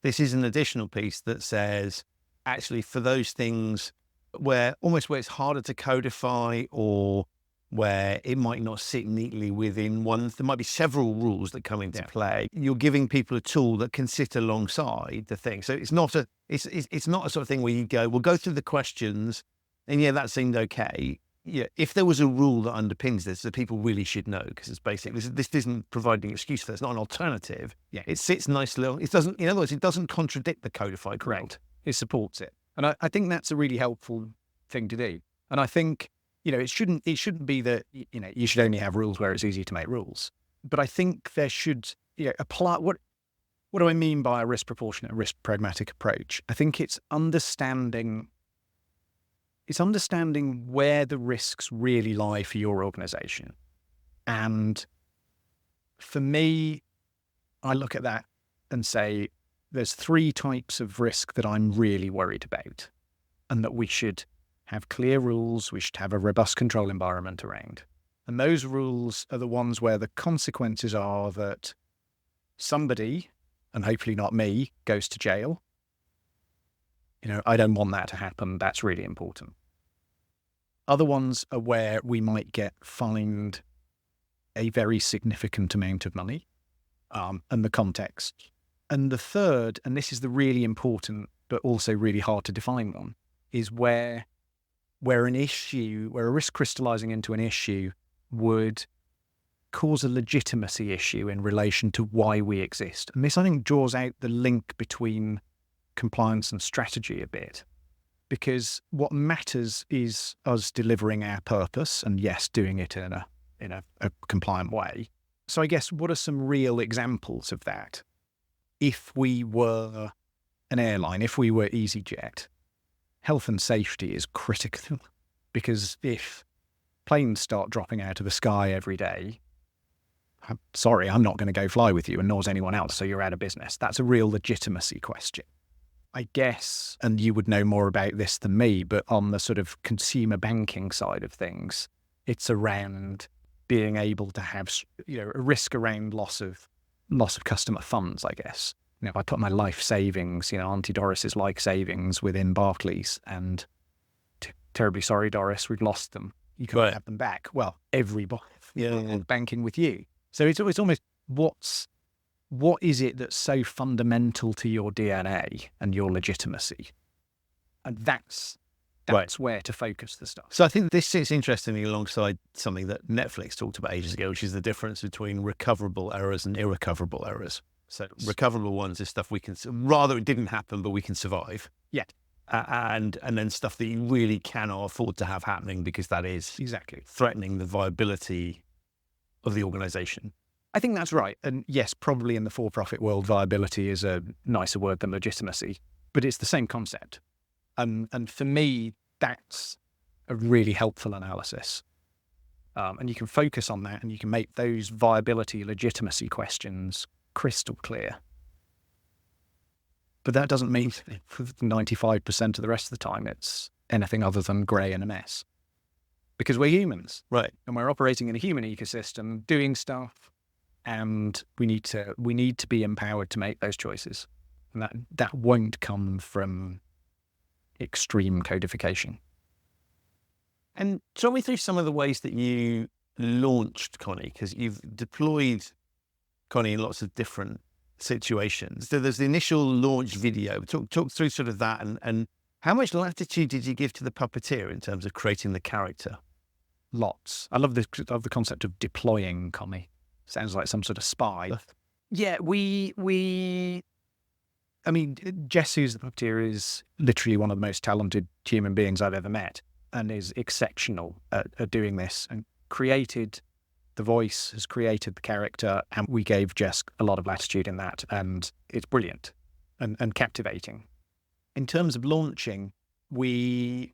This is an additional piece that says, actually, for those things where it's harder to codify, or where it might not sit neatly within one, there might be several rules that come into play. You're giving people a tool that can sit alongside the thing. So it's not a sort of thing where you go, we'll go through the questions, and that seemed okay. Yeah, if there was a rule that underpins this, that people really should know, because it's basic. This isn't providing an excuse for that. It's not an alternative. Yeah, it sits nicely. It doesn't. In other words, it doesn't contradict the codified. Correct. It supports it, and I think that's a really helpful thing to do. And I think it shouldn't be that you should only have rules where it's easy to make rules. But I think there should apply. What do I mean by a risk proportionate, risk pragmatic approach? I think it's understanding where the risks really lie for your organization. And for me, I look at that and say, there's 3 types of risk that I'm really worried about, and that we should have clear rules, we should have a robust control environment around. And those rules are the ones where the consequences are that somebody, and hopefully not me, goes to jail. I don't want that to happen. That's really important. Other ones are where we might get fined a very significant amount of money, and the context. And the third, and this is the really important but also really hard to define one, is where a risk crystallizing into an issue would cause a legitimacy issue in relation to why we exist. And this, I think, draws out the link between compliance and strategy a bit. Because what matters is us delivering our purpose, and yes, doing it in a compliant way. So I guess, what are some real examples of that? If we were an airline, if we were EasyJet, health and safety is critical, because if planes start dropping out of the sky every day, I'm sorry, I'm not going to go fly with you, and nor's anyone else, so you're out of business. That's a real legitimacy question. I guess, and you would know more about this than me, but on the sort of consumer banking side of things, it's around being able to have, a risk around loss of customer funds, I guess. If I put my life savings, Auntie Doris's life savings within Barclays, and terribly sorry, Doris, we've lost them. You can't have them back. Well, everybody banking with you. So it's almost what is it that's so fundamental to your DNA and your legitimacy? And that's where to focus the stuff. So I think this sits interestingly alongside something that Netflix talked about ages ago, which is the difference between recoverable errors and irrecoverable errors. So recoverable ones is stuff we can, rather it didn't happen, but we can survive. Yeah. And then stuff that you really cannot afford to have happening, because that is exactly threatening the viability of the organization. I think that's right. And yes, probably in the for-profit world, viability is a nicer word than legitimacy, but it's the same concept. And for me, that's a really helpful analysis. And you can focus on that, and you can make those viability, legitimacy questions crystal clear. But that doesn't mean for 95% of the rest of the time it's anything other than grey and a mess. because we're humans. Right. And we're operating in a human ecosystem, doing stuff, and we need to be empowered to make those choices. And that won't come from extreme codification. And talk me through some of the ways that you launched Connie, because you've deployed Connie in lots of different situations. So there's the initial launch video. Talk through sort of that, and how much latitude did you give to the puppeteer in terms of creating the character? Lots. I love the concept of deploying Connie. Sounds like some sort of spy. Yeah, I mean, Jess, who's the puppeteer, is literally one of the most talented human beings I've ever met, and is exceptional at doing this, and created the voice, has created the character, and we gave Jess a lot of latitude in that, and it's brilliant and captivating. In terms of launching, we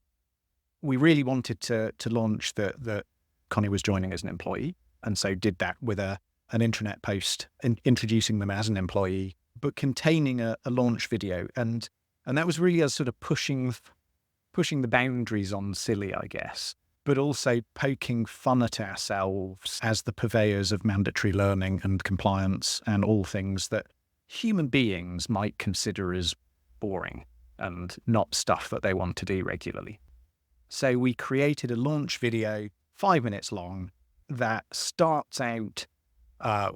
really wanted to launch that Connie was joining as an employee, and so did that with an intranet post introducing them as an employee, but containing a launch video, and that was really us sort of pushing the boundaries on silly, I guess, but also poking fun at ourselves as the purveyors of mandatory learning and compliance and all things that human beings might consider as boring and not stuff that they want to do regularly. So we created a launch video, 5 minutes long, that starts out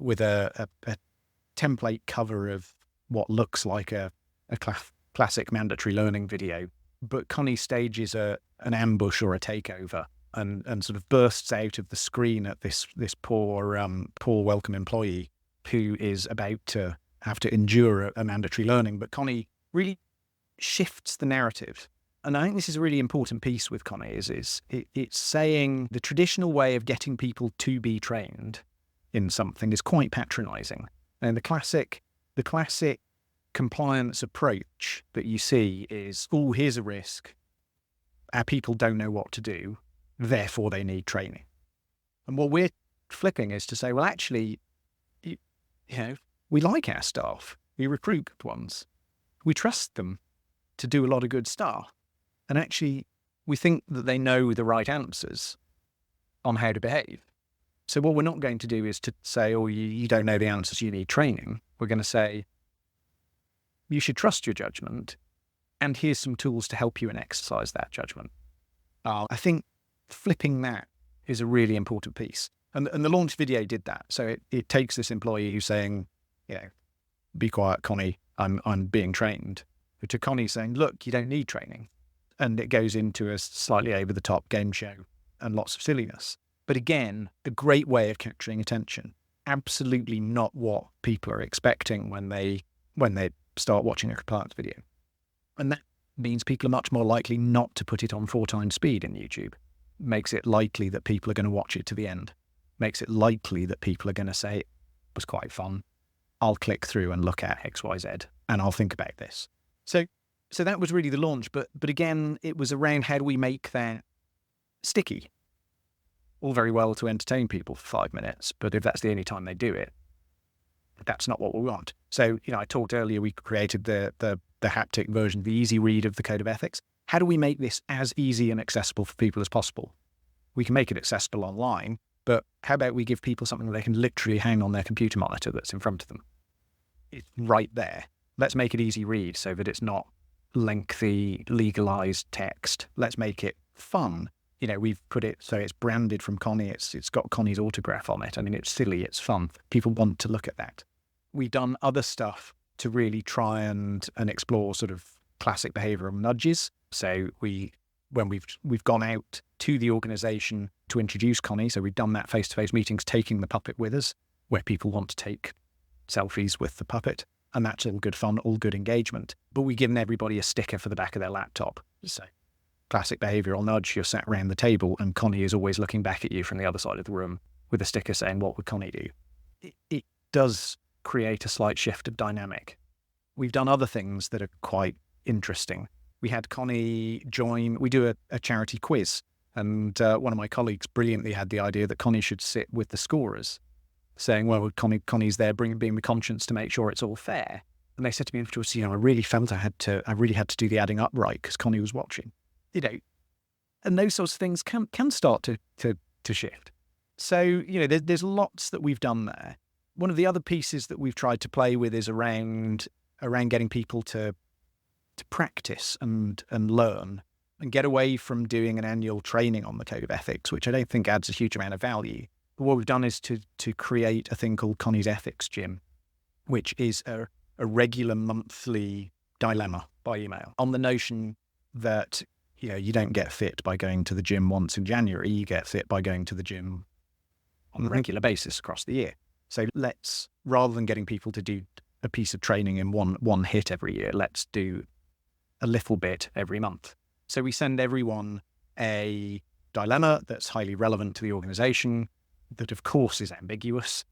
with a template cover of what looks like a classic mandatory learning video, but Connie stages an ambush or a takeover and sort of bursts out of the screen at this poor welcome employee who is about to have to endure a mandatory learning. But Connie really shifts the narrative. And I think this is a really important piece with Connie is it's saying the traditional way of getting people to be trained in something is quite patronizing. And the classic compliance approach that you see is, oh, here's a risk. Our people don't know what to do, therefore they need training. And what we're flipping is to say, well, actually, you know, we like our staff. We recruit good ones. We trust them to do a lot of good stuff. And actually, we think that they know the right answers on how to behave. So what we're not going to do is to say, oh, you don't know the answers, you need training. We're going to say, you should trust your judgment, and here's some tools to help you and exercise that judgment. I think flipping that is a really important piece. And the launch video did that. So it takes this employee who's saying, you know, be quiet, Connie, I'm being trained, to Connie saying, look, you don't need training. And it goes into a slightly over-the-top game show and lots of silliness. But again, a great way of capturing attention. Absolutely not what people are expecting when they start watching a compliance video. And that means people are much more likely not to put it on 4 times speed in YouTube. Makes it likely that people are going to watch it to the end. Makes it likely that people are going to say, it was quite fun. I'll click through and look at XYZ and I'll think about this. So that was really the launch. But again, it was around how do we make that sticky? All very well to entertain people for 5 minutes, but if that's the only time they do it, that's not what we want. So, you know, I talked earlier, we created the haptic version, the easy read of the Code of Ethics. How do we make this as easy and accessible for people as possible? We can make it accessible online, but how about we give people something that they can literally hang on their computer monitor that's in front of them? It's right there. Let's make it easy read so that it's not lengthy, legalized text. Let's make it fun. You know, we've put it so it's branded from Connie. It's got Connie's autograph on it. I mean, it's silly, it's fun. People want to look at that. We've done other stuff to really try and explore sort of classic behavioural nudges. So when we've gone out to the organisation to introduce Connie, so we've done that face-to-face meetings, taking the puppet with us, where people want to take selfies with the puppet. And that's all good fun, all good engagement. But we've given everybody a sticker for the back of their laptop. So classic behavioural nudge, you're sat around the table and Connie is always looking back at you from the other side of the room with a sticker saying, what would Connie do? It does create a slight shift of dynamic. We've done other things that are quite interesting. We had Connie join, we do a charity quiz, and one of my colleagues brilliantly had the idea that Connie should sit with the scorers, saying, well, Connie's there being the conscience to make sure it's all fair. And they said to me afterwards, you know, I really felt I had to do the adding up right because Connie was watching. You know, And those sorts of things can start to shift. So, there's lots that we've done there. One of the other pieces that we've tried to play with is around getting people to practice and learn and get away from doing an annual training on the code of ethics, which I don't think adds a huge amount of value. But what we've done is to create a thing called Connie's Ethics Gym, which is a regular monthly dilemma by email on the notion that you don't get fit by going to the gym once in January. You get fit by going to the gym on a regular basis across the year. So let's, rather than getting people to do a piece of training in one hit every year, let's do a little bit every month. So we send everyone a dilemma that's highly relevant to the organization, that of course is ambiguous,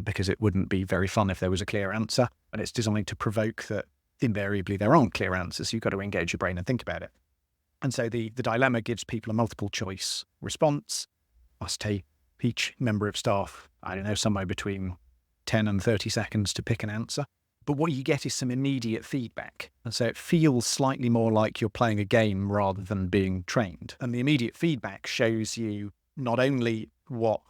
because it wouldn't be very fun if there was a clear answer, and it's designed to provoke that invariably there aren't clear answers. You've got to engage your brain and think about it. And so the dilemma gives people a multiple choice response. Must take each member of staff, I don't know, somewhere between 10 and 30 seconds to pick an answer. But what you get is some immediate feedback. And so it feels slightly more like you're playing a game rather than being trained. And the immediate feedback shows you not only what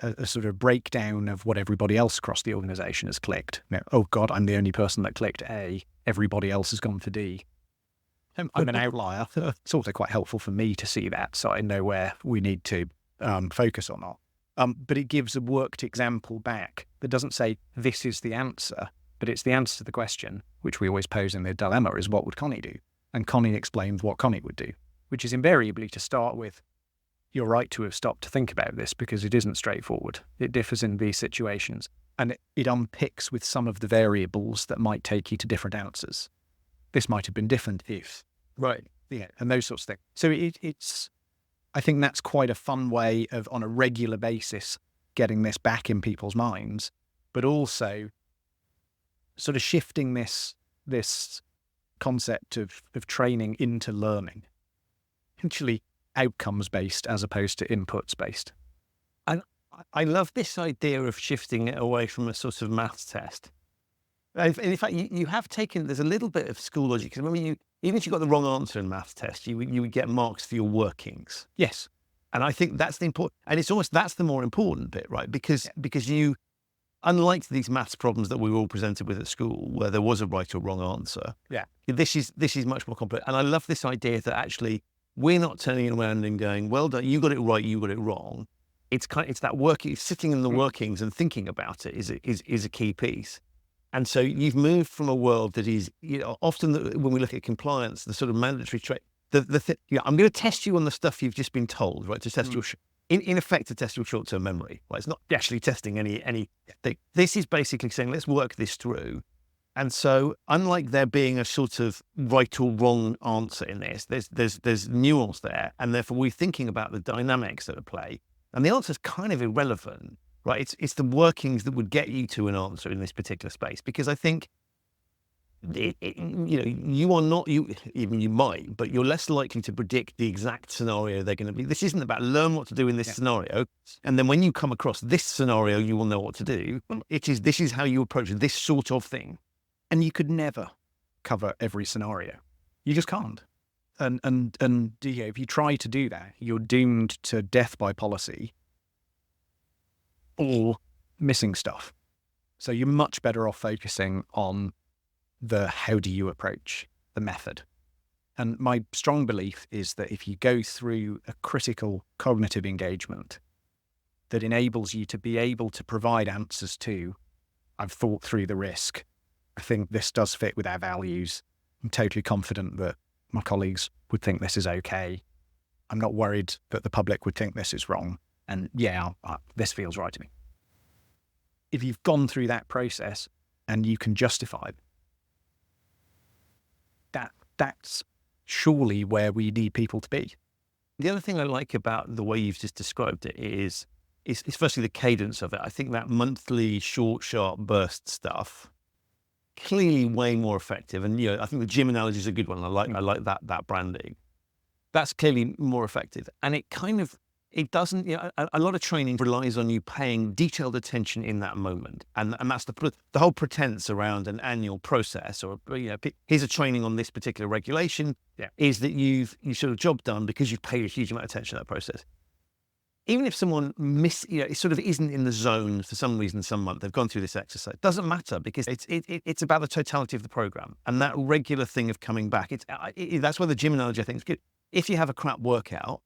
a sort of breakdown of what everybody else across the organization has clicked. Oh God, I'm the only person that clicked A. Everybody else has gone for D. I'm an outlier. It's also quite helpful for me to see that, so I know where we need to focus or not. But it gives a worked example back that doesn't say this is the answer, but it's the answer to the question, which we always pose in the dilemma, is what would Connie do? And Connie explains what Connie would do, which is invariably to start with, you're right to have stopped to think about this because it isn't straightforward. It differs in these situations, and it unpicks with some of the variables that might take you to different answers. This might have been different if. Right. Yeah, and those sorts of things. So it's, I think that's quite a fun way of, on a regular basis, getting this back in people's minds, but also sort of shifting this concept of training into learning, actually outcomes based as opposed to inputs based. And I love this idea of shifting it away from a sort of maths test. In fact, you have taken, there's a little bit of school logic. Because remember, even if you got the wrong answer in maths test, you would get marks for your workings. Yes. And I think that's the important, and it's almost, that's the more important bit, right? Because you, unlike these maths problems that we were all presented with at school, where there was a right or wrong answer. Yeah. This is much more complex. And I love this idea that actually we're not turning around and going, well done, you got it right, you got it wrong. It's that working, sitting in the workings and thinking about it is a key piece. And so you've moved from a world that is, often when we look at compliance, the sort of mandatory trait, I'm going to test you on the stuff you've just been told, right? To test your, in effect, to test your short-term memory. Right? It's not actually testing anything. This is basically saying, let's work this through. And so, unlike there being a sort of right or wrong answer in this, there's nuance there, and therefore we're thinking about the dynamics at play. And the answer is kind of irrelevant, right? It's the workings that would get you to an answer in this particular space. Because I think, you are not, you might, but you're less likely to predict the exact scenario they're going to be. This isn't about learn what to do in this scenario, and then when you come across this scenario, you will know what to do. This is how you approach this sort of thing. And you could never cover every scenario. You just can't. And if you try to do that, you're doomed to death by policy or missing stuff. So you're much better off focusing on the how do you approach the method. And my strong belief is that if you go through a critical cognitive engagement that enables you to be able to provide answers to, I've thought through the risk, I think this does fit with our values. I'm totally confident that my colleagues would think this is okay. I'm not worried that the public would think this is wrong. And this feels right to me. If you've gone through that process and you can justify that's surely where we need people to be. The other thing I like about the way you've just described it is firstly the cadence of it. I think that monthly short, sharp burst stuff, clearly way more effective. And I think the gym analogy is a good one. I like that branding. That's clearly more effective. And it kind of, it doesn't, a lot of training relies on you paying detailed attention in that moment. And that's the whole pretense around an annual process or, here's a training on this particular regulation, is that you sort of job done because you've paid a huge amount of attention to that process. Even if someone it sort of isn't in the zone for some reason, some month, they've gone through this exercise, doesn't matter because it's about the totality of the program and that regular thing of coming back. That's why the gym analogy I think is good. If you have a crap workout,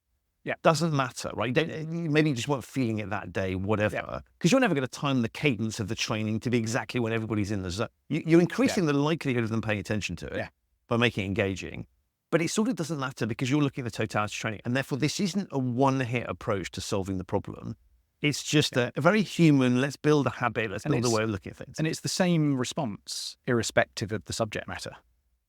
doesn't matter, right? Maybe you just weren't feeling it that day, whatever, because you're never going to time the cadence of the training to be exactly when everybody's in the zone. You're increasing the likelihood of them paying attention to it by making it engaging. But it sort of doesn't matter because you're looking at the totality of training. And therefore, this isn't a one-hit approach to solving the problem. It's just a very human, let's build a habit, let's build a way of looking at things. And it's the same response, irrespective of the subject matter.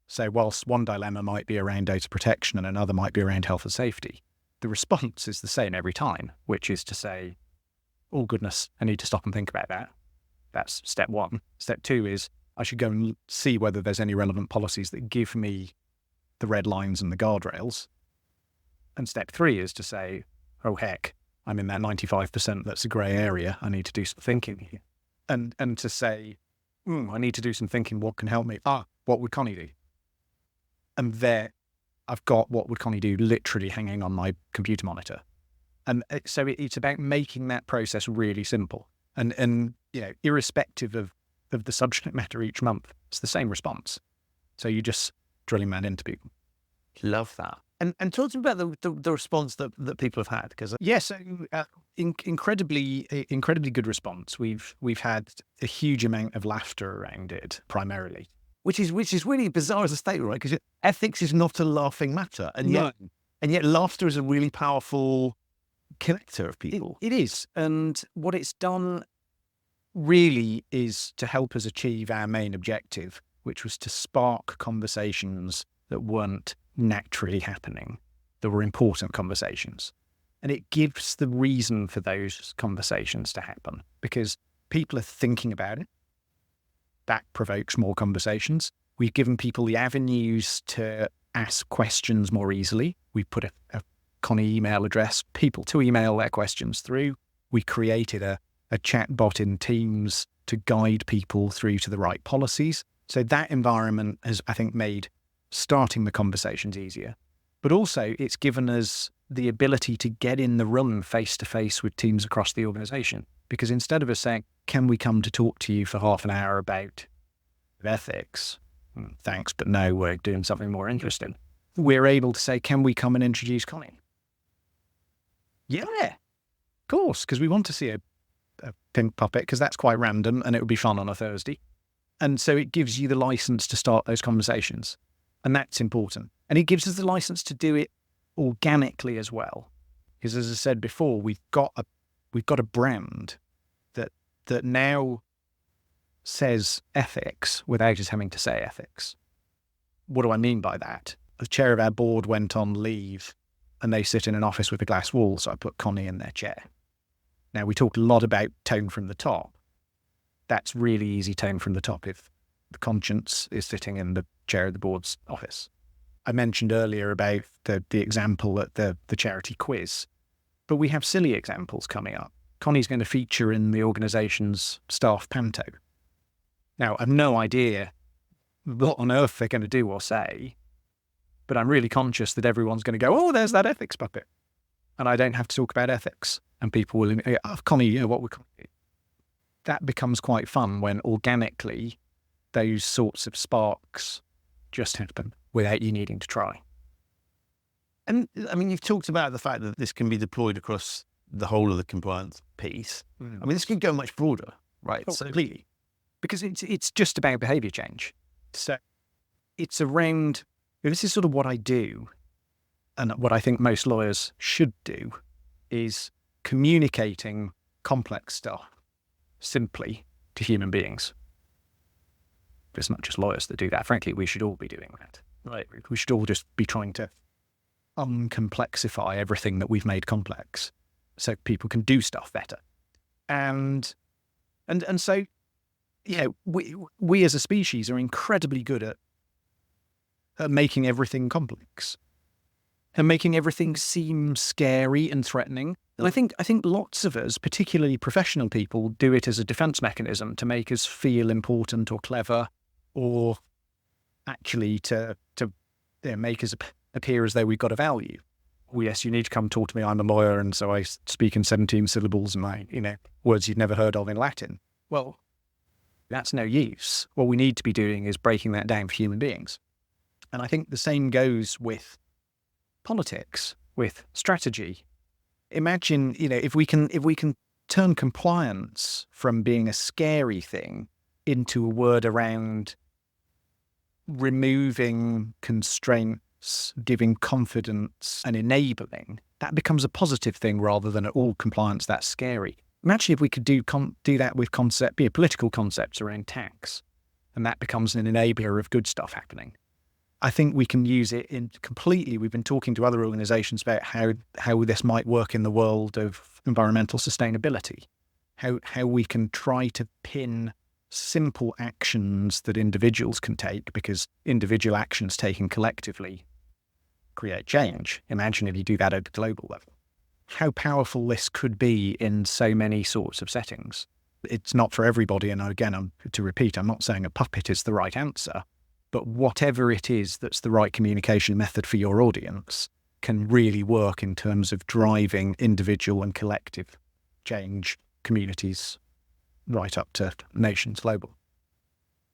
So whilst one dilemma might be around data protection and another might be around health and safety, the response is the same every time, which is to say, oh, goodness, I need to stop and think about that. That's step one. Step two is I should go and see whether there's any relevant policies that give me the red lines and the guardrails. And step three is to say, oh, heck, I'm in that 95% that's a grey area. I need to do some thinking here. And to say, I need to do some thinking. What can help me? What would Connie do? And there, I've got what would Connie do literally hanging on my computer monitor. And so it's about making that process really simple. And irrespective of the subject matter each month, it's the same response. So you just drilling that into people. Love that. And talk to me about the response that people have had, because incredibly good response. We've had a huge amount of laughter around it, primarily, which is really bizarre as a statement, right? Because ethics is not a laughing matter, and yet laughter is a really powerful connector of people. It is, and what it's done really is to help us achieve our main objective, which was to spark conversations that weren't naturally happening, that were important conversations. And it gives the reason for those conversations to happen because people are thinking about it. That provokes more conversations. We've given people the avenues to ask questions more easily. We put a Connie email address, people to email their questions through. We created a chat bot in Teams to guide people through to the right policies. So that environment has, I think, made starting the conversations easier. But also it's given us the ability to get in the room face-to-face with teams across the organisation. Because instead of us saying, can we come to talk to you for half an hour about ethics? Thanks, but no, we're doing something more interesting. We're able to say, can we come and introduce Connie? Yeah, of course, because we want to see a pink puppet, because that's quite random and it would be fun on a Thursday. And so it gives you the license to start those conversations. And that's important. And it gives us the license to do it organically as well. Because as I said before, we've got a brand that now says ethics without us having to say ethics. What do I mean by that? The chair of our board went on leave and they sit in an office with a glass wall, so I put Connie in their chair. Now, we talked a lot about tone from the top. That's really easy tone from the top if the conscience is sitting in the chair of the board's office. I mentioned earlier about the example at the charity quiz, but we have silly examples coming up. Connie's going to feature in the organisation's staff panto. Now, I've no idea what on earth they're going to do or say, but I'm really conscious that everyone's going to go, oh, there's that ethics puppet. And I don't have to talk about ethics. And people will, Connie, what would Connie do? That becomes quite fun when organically those sorts of sparks just happen without you needing to try. And I mean, you've talked about the fact that this can be deployed across the whole of the compliance piece. I mean, this can go much broader, right? Oh, completely. Because it's just about behaviour change. So it's around, this is sort of what I do, and what I think most lawyers should do, is communicating complex stuff simply to human beings. It's not just lawyers that do that. Frankly, we should all be doing that. Right? We should all just be trying to uncomplexify everything that we've made complex so people can do stuff better. And so, we as a species are incredibly good at making everything complex. and making everything seem scary and threatening. And I think lots of us, particularly professional people, do it as a defense mechanism to make us feel important or clever, or actually to make us appear as though we've got a value. Oh, yes, you need to come talk to me. I'm a lawyer, and so I speak in 17 syllables and my, words you'd never heard of in Latin. Well, that's no use. What we need to be doing is breaking that down for human beings. And I think the same goes with politics, with strategy. Imagine, if we can turn compliance from being a scary thing into a word around removing constraints, giving confidence and enabling, that becomes a positive thing rather than all compliance that's scary. Imagine if we could do that with political concepts around tax, and that becomes an enabler of good stuff happening. I think we can use it completely. We've been talking to other organisations about how this might work in the world of environmental sustainability, how we can try to pin simple actions that individuals can take, because individual actions taken collectively create change. Imagine if you do that at a global level. How powerful this could be in so many sorts of settings. It's not for everybody, and again, to repeat, I'm not saying a puppet is the right answer, but whatever it is that's the right communication method for your audience can really work in terms of driving individual and collective change, communities, right up to nations global.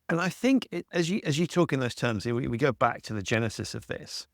And I think as you talk in those terms, we go back to the genesis of this.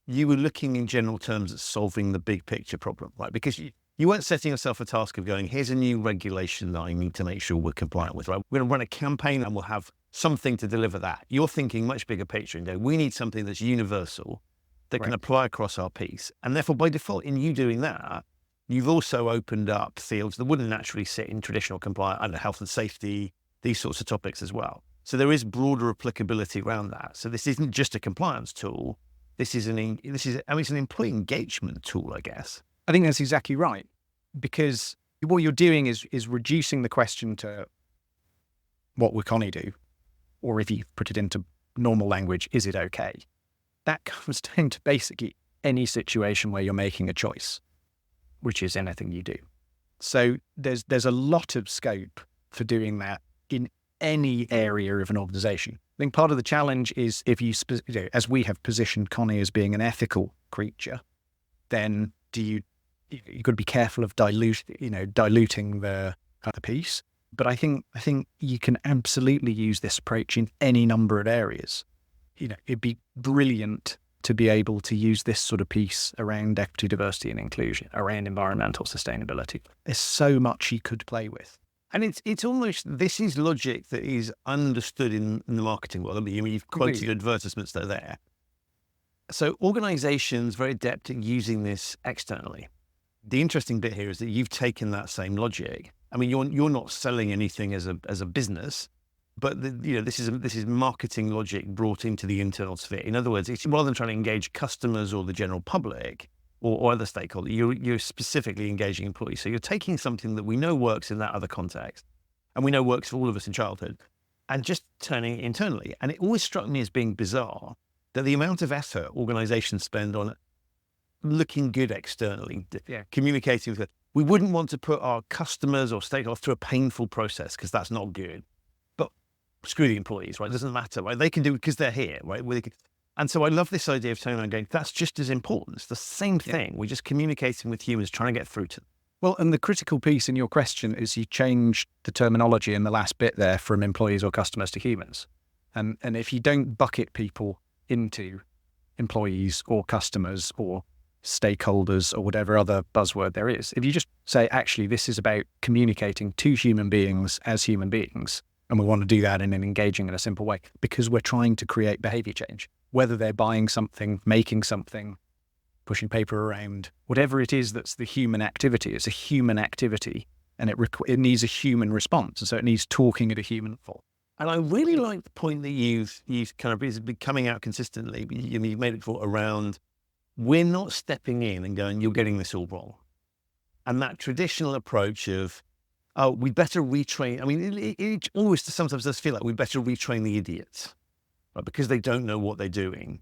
You were looking in general terms at solving the big picture problem, right? Because you weren't setting yourself a task of going, here's a new regulation that I need to make sure we're compliant with, right? We're going to run a campaign and we'll have something to deliver that. You're thinking much bigger picture and go, we need something that's universal that can apply across our piece. And therefore, by default, in you doing that, you've also opened up fields that wouldn't naturally sit in traditional compliance, and health and safety, these sorts of topics as well. So there is broader applicability around that. So this isn't just a compliance tool. It's an employee engagement tool, I guess. I think that's exactly right, because what you're doing is reducing the question to what would Connie do, or if you put it into normal language, is it okay? That comes down to basically any situation where you're making a choice, which is anything you do. So there's a lot of scope for doing that in any area of an organization. I think part of the challenge is if you as we have positioned Connie as being an ethical creature, then you've got to be careful of diluting the piece. But I think you can absolutely use this approach in any number of areas. It'd be brilliant to be able to use this sort of piece around equity, diversity and inclusion, around environmental sustainability. There's so much you could play with. And it's almost, this is logic that is understood in the marketing world. I mean, you've quoted advertisements that are there. So organizations very adept at using this externally. The interesting bit here is that you've taken that same logic. I mean, you're not selling anything as a business, but this is marketing logic brought into the internal sphere. In other words, it's rather than trying to engage customers or the general public or other stakeholders, you're specifically engaging employees. So you're taking something that we know works in that other context, and we know works for all of us in childhood, and just turning it internally. And it always struck me as being bizarre that the amount of effort organizations spend on looking good externally, communicating with it. We wouldn't want to put our customers or stakeholders through a painful process because that's not good. But screw the employees, right? It doesn't matter, right? They can do it because they're here, right? And so I love this idea of turning around and going, that's just as important. It's the same thing. We're just communicating with humans, trying to get through to them. Well, and the critical piece in your question is you changed the terminology in the last bit there from employees or customers to humans. And if you don't bucket people into employees or customers or stakeholders or whatever other buzzword there is, if you just say, actually, this is about communicating to human beings as human beings, and we want to do that in an engaging and a simple way, because we're trying to create behavior change, whether they're buying something, making something, pushing paper around, whatever it is that's the human activity. It's a human activity, and it needs a human response. And so it needs talking at a human level. And I really like the point that you've kind of been coming out consistently. You've made it before around, we're not stepping in and going, you're getting this all wrong. And that traditional approach of, oh, we better retrain. I mean, it always sometimes does feel like we better retrain the idiots, right? Because they don't know what they're doing.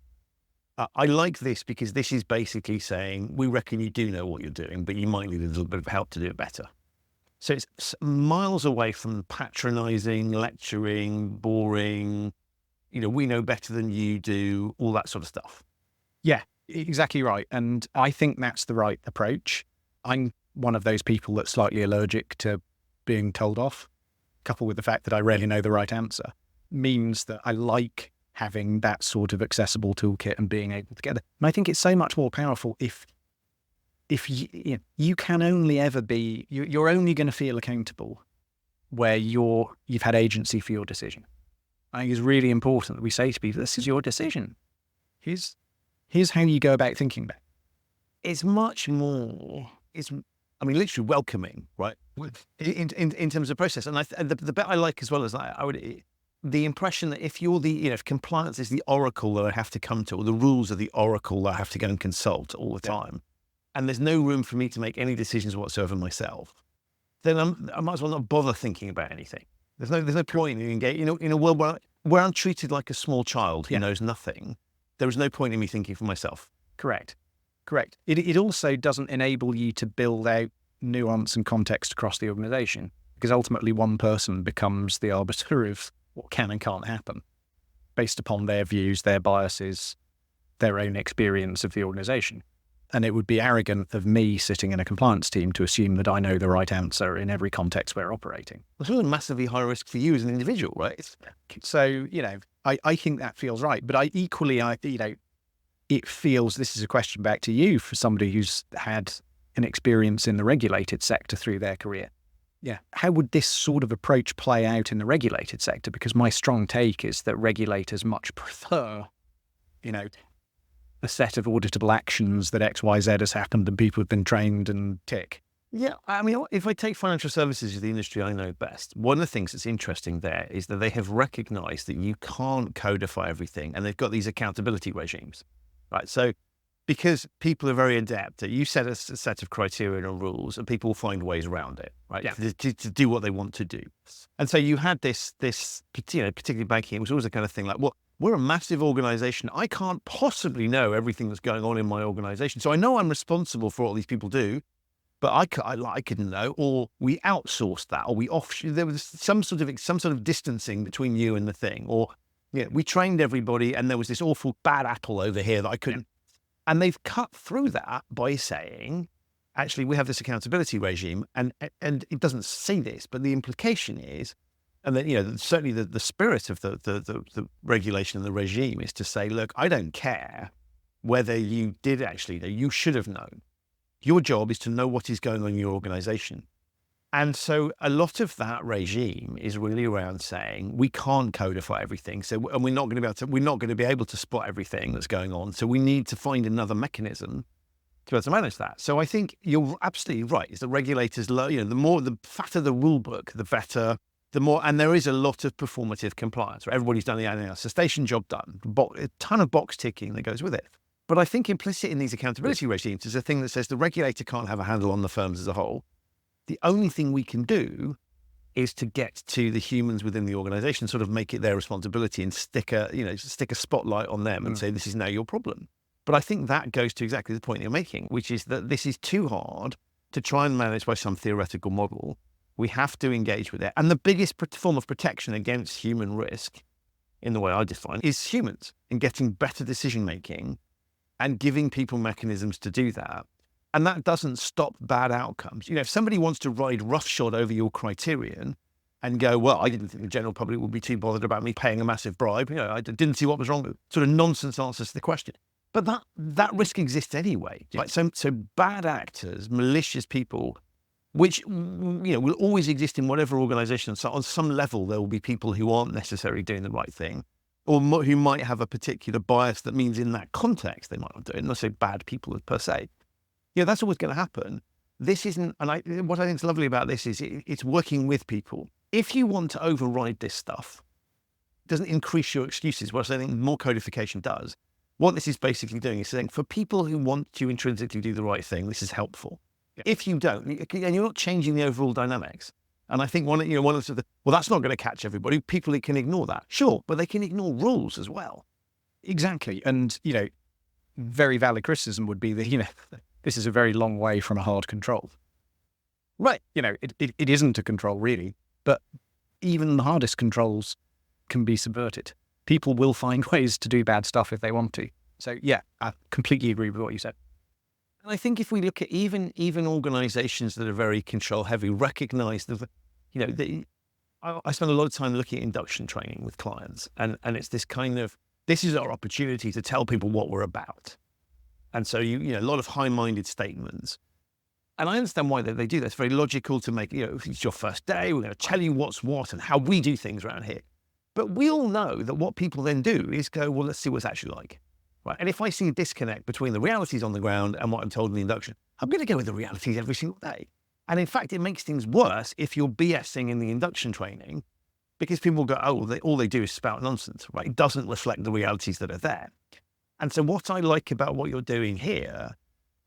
I like this because this is basically saying, we reckon you do know what you're doing, but you might need a little bit of help to do it better. So it's miles away from patronizing, lecturing, boring, we know better than you do, all that sort of stuff. Yeah, exactly right. And I think that's the right approach. I'm one of those people that's slightly allergic to being told off, coupled with the fact that I rarely know the right answer, means that I like having that sort of accessible toolkit and being able to get it. And I think it's so much more powerful if you can only ever be, you're only going to feel accountable where you've had agency for your decision. I think it's really important that we say to people, this is your decision. Here's how you go about thinking about it. It's much more, literally welcoming, right? In terms of process. And the bit I like as well is the impression that if you're if compliance is the oracle that I have to come to, or the rules are the oracle that I have to go and consult all the time, and there's no room for me to make any decisions whatsoever myself, then I might as well not bother thinking about anything. There's no point in engaging. In a world where I'm treated like a small child who knows nothing, there is no point in me thinking for myself. Correct. It also doesn't enable you to build out nuance and context across the organisation, because ultimately one person becomes the arbiter of what can and can't happen based upon their views, their biases, their own experience of the organisation. And it would be arrogant of me sitting in a compliance team to assume that I know the right answer in every context we're operating. It's really massively high risk for you as an individual, right? So, I think that feels right. But it feels, this is a question back to you for somebody who's had an experience in the regulated sector through their career. Yeah. How would this sort of approach play out in the regulated sector? Because my strong take is that regulators much prefer, a set of auditable actions that X, Y, Z has happened and people have been trained and tick. Yeah, if I take financial services as the industry I know best, one of the things that's interesting there is that they have recognised that you can't codify everything, and they've got these accountability regimes, right? So because people are very adept, you set a set of criteria and rules, and people will find ways around it, right? Yeah. To do what they want to do. And so you had this particularly banking, it was always the kind of thing like, well, we're a massive organization. I can't possibly know everything that's going on in my organization. So I know I'm responsible for what these people do, but I couldn't know, or we outsourced that, or there was some sort of distancing between you and the thing, or we trained everybody and there was this awful bad apple over here that I couldn't. And they've cut through that by saying, actually, we have this accountability regime, and it doesn't say this, but the implication is, and then, certainly the spirit of the regulation and the regime is to say, look, I don't care whether you did actually know, you should have known. Your job is to know what is going on in your organization. And so a lot of that regime is really around saying we can't codify everything. And we're not going to be able to spot everything that's going on. So we need to find another mechanism to be able to manage that. So I think you're absolutely right. Is the regulators, the fatter the rule book, the better. The more, and there is a lot of performative compliance. Right? Everybody's done the attestation job done, a ton of box ticking that goes with it. But I think implicit in these accountability regimes is a thing that says the regulator can't have a handle on the firms as a whole. The only thing we can do is to get to the humans within the organization, sort of make it their responsibility and stick a spotlight on them and say, this is now your problem. But I think that goes to exactly the point you're making, which is that this is too hard to try and manage by some theoretical model. We have to engage with it. And the biggest form of protection against human risk, in the way I define, is humans in getting better decision-making and giving people mechanisms to do that. And that doesn't stop bad outcomes. If somebody wants to ride roughshod over your criterion and go, well, I didn't think the general public would be too bothered about me paying a massive bribe. I didn't see what was wrong with it. Sort of nonsense answers to the question. But that risk exists anyway. Right? So bad actors, malicious people, which will always exist in whatever organization. So on some level, there will be people who aren't necessarily doing the right thing, or who might have a particular bias that means in that context they might not do it. Not so bad people per se. That's always going to happen. This isn't, and what I think is lovely about this is it's working with people. If you want to override this stuff, it doesn't increase your excuses, which I think more codification does. What this is basically doing is saying, for people who want to intrinsically do the right thing, this is helpful. Yeah. If you don't, and you're not changing the overall dynamics. And I think one of the, well, that's not going to catch everybody. People can ignore that. Sure, but they can ignore rules as well. Exactly. And, very valid criticism would be that, this is a very long way from a hard control. Right. It isn't a control really, but even the hardest controls can be subverted. People will find ways to do bad stuff if they want to. So yeah, I completely agree with what you said. And I think if we look at even organisations that are very control heavy, recognise that, I spend a lot of time looking at induction training with clients, and it's this kind of, this is our opportunity to tell people what we're about. And so a lot of high-minded statements. And I understand why they do that. It's very logical to make, if it's your first day, we're going to tell you what's what and how we do things around here. But we all know that what people then do is go, well, let's see what it's actually like. Right? And if I see a disconnect between the realities on the ground and what I'm told in the induction, I'm going to go with the realities every single day. And in fact, it makes things worse if you're BSing in the induction training, because people go, oh, all they do is spout nonsense, right? It doesn't reflect the realities that are there. And so what I like about what you're doing here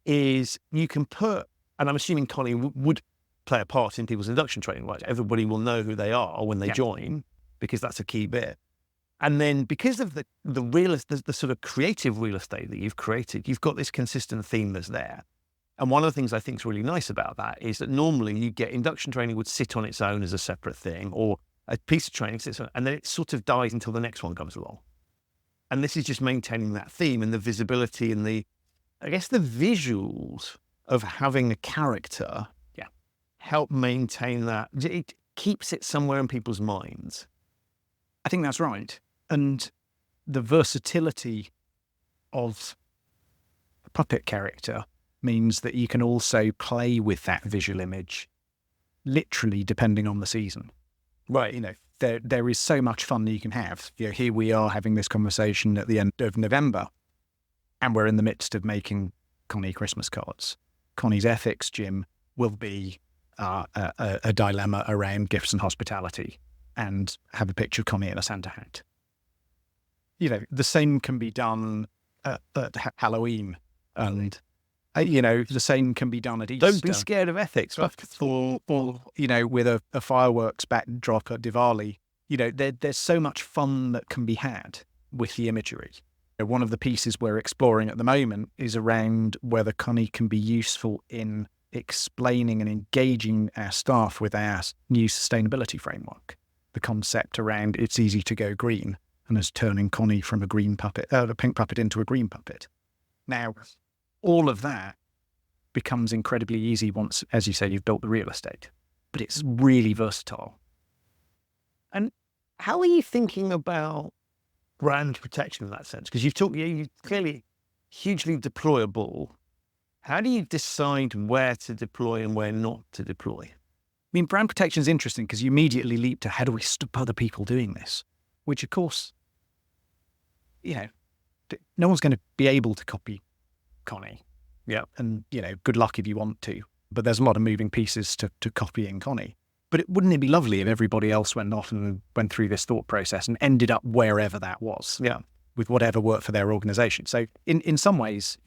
is you can put, and I'm assuming Connie would play a part in people's induction training, right? Everybody will know who they are when they join, because that's a key bit. And then because of the sort of creative real estate that you've created, you've got this consistent theme that's there. And one of the things I think is really nice about that is that normally you get induction training would sit on its own as a separate thing, or a piece of training sits on, and then it sort of dies until the next one comes along. And this is just maintaining that theme and the visibility and the visuals of having a character help maintain that. It keeps it somewhere in people's minds. I think that's right. And the versatility of a puppet character means that you can also play with that visual image, literally depending on the season. Right. There is so much fun that you can have. Here we are having this conversation at the end of November, and we're in the midst of making Connie Christmas cards. Connie's ethics gym will be a dilemma around gifts and hospitality, and have a picture of Connie in a Santa hat. The same can be done at Halloween, and the same can be done at Easter. Don't be scared of ethics. Or with a fireworks backdrop at Diwali. There's so much fun that can be had with the imagery. One of the pieces we're exploring at the moment is around whether Connie can be useful in explaining and engaging our staff with our new sustainability framework. The concept around it's easy to go green, and as turning Connie from a pink puppet into a green puppet. Now, all of that becomes incredibly easy once, as you say, you've built the real estate, but it's really versatile. And how are you thinking about brand protection in that sense? Because you're clearly hugely deployable. How do you decide where to deploy and where not to deploy? Brand protection is interesting because you immediately leap to how do we stop other people doing this? Which, of course, no one's going to be able to copy Connie. Yeah. And, good luck if you want to. But there's a lot of moving pieces to copying Connie. But wouldn't it be lovely if everybody else went off and went through this thought process and ended up wherever that was? Yeah. With whatever worked for their organisation. So in some ways,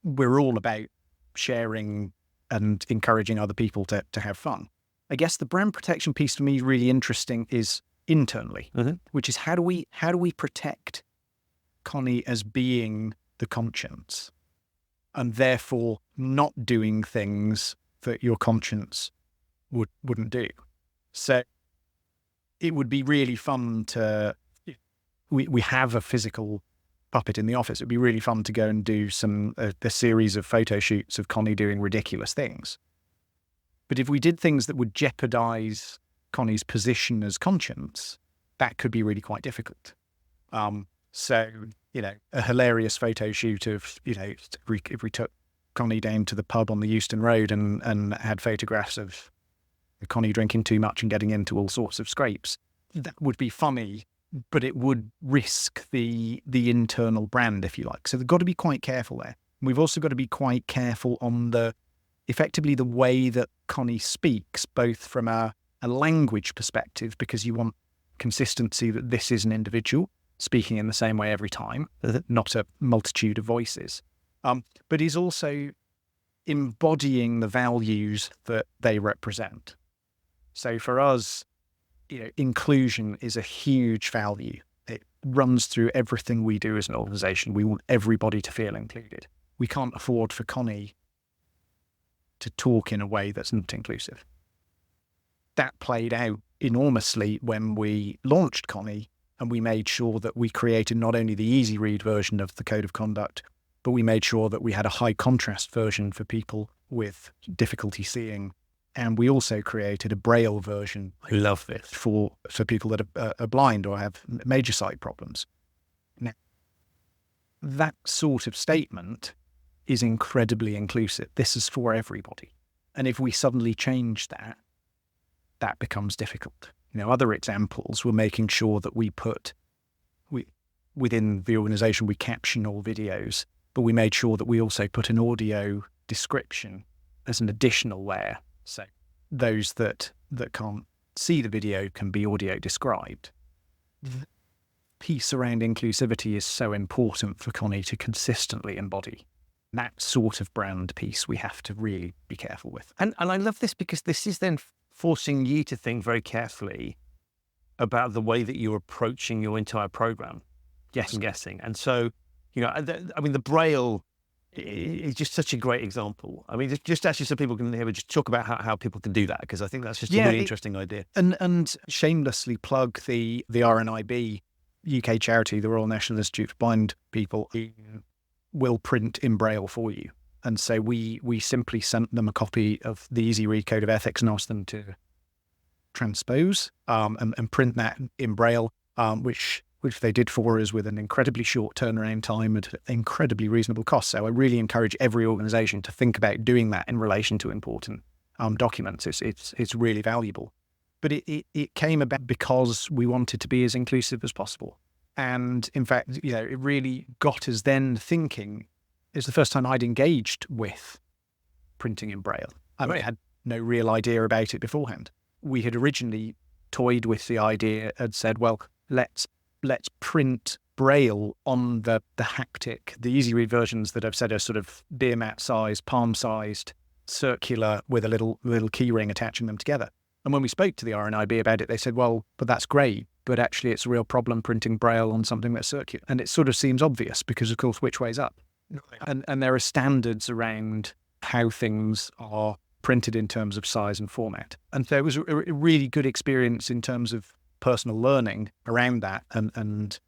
we're all about sharing and encouraging other people to have fun. I guess the brand protection piece for me is really interesting is internally, which is how do we protect Connie as being the conscience, and therefore not doing things that your conscience wouldn't do. So it would be really fun to, we have a physical puppet in the office. It'd be really fun to go and do a series of photo shoots of Connie doing ridiculous things. But if we did things that would jeopardize Connie's position as conscience, that could be really quite difficult. So, a hilarious photo shoot of, if we took Connie down to the pub on the Euston Road and had photographs of Connie drinking too much and getting into all sorts of scrapes, that would be funny, but it would risk the internal brand, if you like. So they've got to be quite careful there. We've also got to be quite careful on effectively the way that Connie speaks, both from a language perspective, because you want consistency that this is an individual speaking in the same way every time, not a multitude of voices. But is also embodying the values that they represent. So for us, inclusion is a huge value. runs through everything we do as an organisation. We want everybody to feel included. We can't afford for Connie to talk in a way that's not inclusive. That played out enormously when we launched Connie, and we made sure that we created not only the easy read version of the Code of Conduct, but we made sure that we had a high contrast version for people with difficulty seeing. And we also created a Braille version. I love this. For people that are blind or have major sight problems. Now, that sort of statement is incredibly inclusive. This is for everybody. And if we suddenly change that, that becomes difficult. Other examples were making sure that within the organisation, we caption all videos, but we made sure that we also put an audio description as an additional layer. So those that can't see the video can be audio described. The piece around inclusivity is so important for Connie to consistently embody. That sort of brand piece we have to really be careful with. And I love this because this is then forcing you to think very carefully about the way that you're approaching your entire program. Yes, I'm guessing. And so, the Braille is just such a great example. I mean, just actually so people can hear, just talk about how people can do that, because I think that's just a really interesting idea. And shamelessly plug the RNIB UK charity, the Royal National Institute for Blind People, will print in Braille for you. And so we simply sent them a copy of the Easy Read Code of Ethics and asked them to transpose and print that in Braille, which they did for us with an incredibly short turnaround time at an incredibly reasonable cost. So I really encourage every organisation to think about doing that in relation to important documents. It's really valuable. But it came about because we wanted to be as inclusive as possible. And in fact, it really got us then thinking. It's the first time I'd engaged with printing in Braille. I had no real idea about it beforehand. We had originally toyed with the idea and said, well, let's print Braille on the haptic, the easy read versions that I've said are sort of beer mat sized, palm sized, circular with a little key ring attaching them together. And when we spoke to the RNIB about it, they said, well, but that's great, but actually it's a real problem printing Braille on something that's circular. And it sort of seems obvious because, of course, which way's up? And there are standards around how things are printed in terms of size and format. And so it was a really good experience in terms of personal learning around that and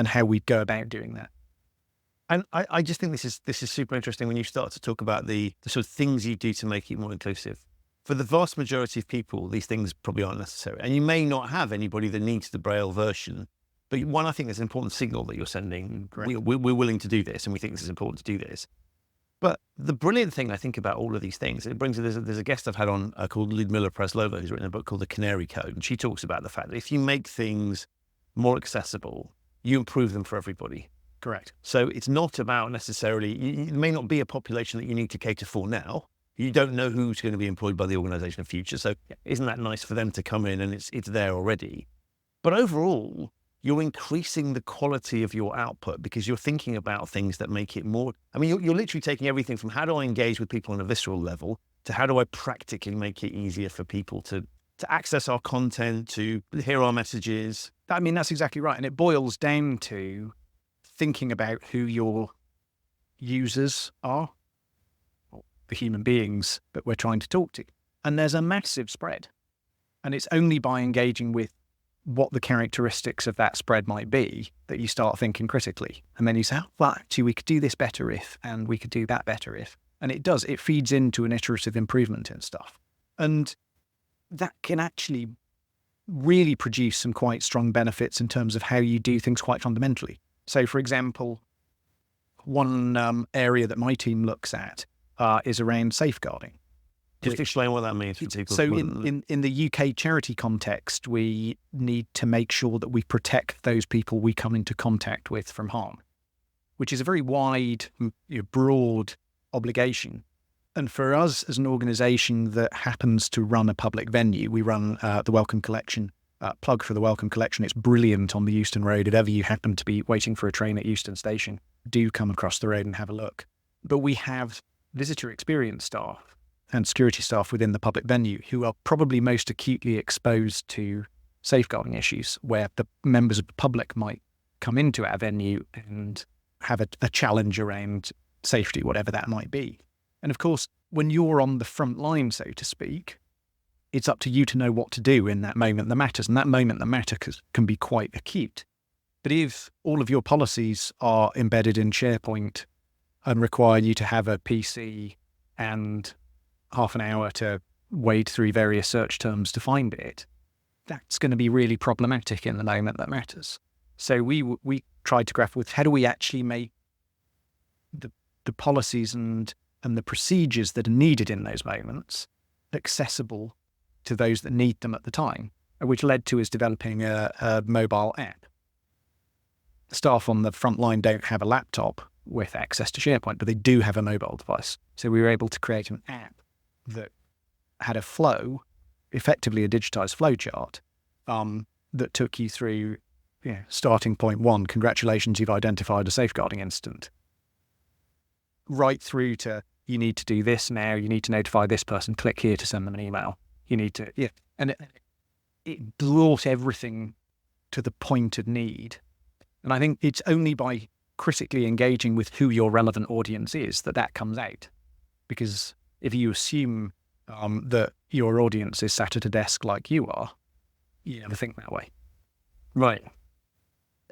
how we'd go about doing that. And I just think this is super interesting when you start to talk about the sort of things you do to make it more inclusive. For the vast majority of people, these things probably aren't necessary. And you may not have anybody that needs the Braille version. But one, I think there's an important signal that you're sending. We're willing to do this, and we think this is important to do this. But the brilliant thing I think about all of these things, there's a guest I've had on called Ludmila Preslova, who's written a book called The Canary Code. And she talks about the fact that if you make things more accessible, you improve them for everybody. Correct. So it's not about necessarily, it may not be a population that you need to cater for now. You don't know who's going to be employed by the organisation in future. So isn't that nice for them to come in and it's there already? But overall, you're increasing the quality of your output because you're thinking about things that make it more. I mean, you're literally taking everything from how do I engage with people on a visceral level to how do I practically make it easier for people to access our content, to hear our messages. I mean, that's exactly right. And it boils down to thinking about who your users are, the human beings that we're trying to talk to. And there's a massive spread. And it's only by engaging with what the characteristics of that spread might be that you start thinking critically. And then you say, oh, well, actually, we could do this better if, and we could do that better if. And it does. It feeds into an iterative improvement in stuff. And that can actually really produce some quite strong benefits in terms of how you do things quite fundamentally. So, for example, one area that my team looks at is around safeguarding. Just explain what that means for people. So in the UK charity context, we need to make sure that we protect those people we come into contact with from harm, which is a very wide, broad obligation. And for us as an organisation that happens to run a public venue, we run the Wellcome Collection. Plug for the Wellcome Collection. It's brilliant on the Euston Road. If ever you happen to be waiting for a train at Euston Station, do come across the road and have a look. But we have visitor experience staff and security staff within the public venue who are probably most acutely exposed to safeguarding issues where the members of the public might come into our venue and have a challenge around safety, whatever that might be. And of course, when you're on the front line, so to speak, it's up to you to know what to do in that moment that matters. And that moment that matters can be quite acute. But if all of your policies are embedded in SharePoint and require you to have a PC and half an hour to wade through various search terms to find it, that's going to be really problematic in the moment that matters. So we tried to grapple with how do we actually make the policies and the procedures that are needed in those moments accessible to those that need them at the time, which led to us developing a mobile app. Staff on the front line don't have a laptop with access to SharePoint, but they do have a mobile device. So we were able to create an app that had a flow, effectively a digitized flow chart, that took you through starting point 1, congratulations, you've identified a safeguarding incident, right through to you need to do this now, you need to notify this person, click here to send them an email. You need to, and it brought everything to the point of need. And I think it's only by critically engaging with who your relevant audience is that comes out. Because if you assume that your audience is sat at a desk like you are, you never think that way. Right.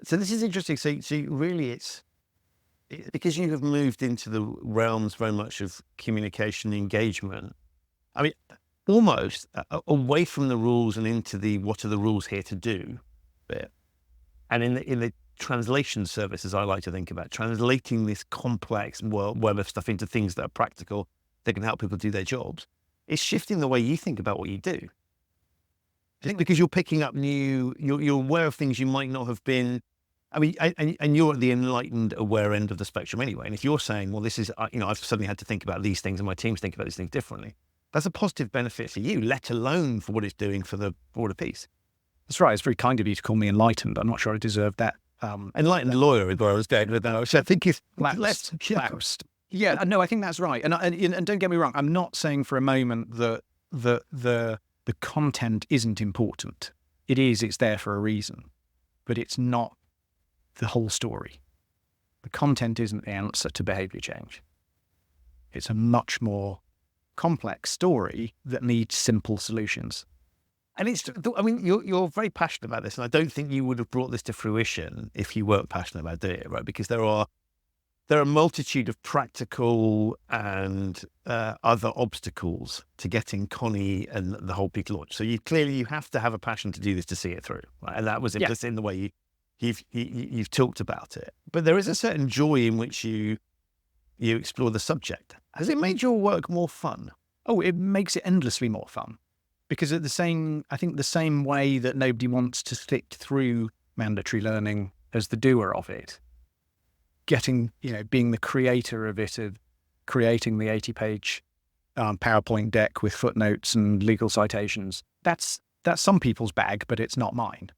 So this is interesting. So really it's because you have moved into the realms very much of communication engagement. I mean, almost away from the rules and into the what are the rules here to do bit. And in the translation service, as I like to think about, translating this complex web of stuff into things that are practical, that can help people do their jobs, it's shifting the way you think about what you do. I think because you're picking up you're aware of things you might not have been. I mean, and you're at the enlightened, aware end of the spectrum anyway. And if you're saying, well, this is, I've suddenly had to think about these things and my teams think about these things differently, that's a positive benefit for you, let alone for what it's doing for the broader piece. That's right. It's very kind of you to call me enlightened. I'm not sure I deserve that. Enlightened lawyer is where I was going with that, which I think is lapsed. Yeah, no, I think that's right. And don't get me wrong, I'm not saying for a moment that the content isn't important. It is. It's there for a reason, but it's not the whole story. The content isn't the answer to behaviour change. It's a much more complex story that needs simple solutions. And you're very passionate about this, and I don't think you would have brought this to fruition if you weren't passionate about doing it, right? Because there are a multitude of practical and other obstacles to getting Connie and the whole big launch. So you have to have a passion to do this to see it through, right? And that was implicit in the way you've talked about it. But there is a certain joy in which you explore the subject. Has it made your work more fun? Oh, it makes it endlessly more fun. Because I think the same way that nobody wants to stick through mandatory learning as the doer of it, being the creator of it, of creating the 80-page PowerPoint deck with footnotes and legal citations, that's some people's bag, but it's not mine.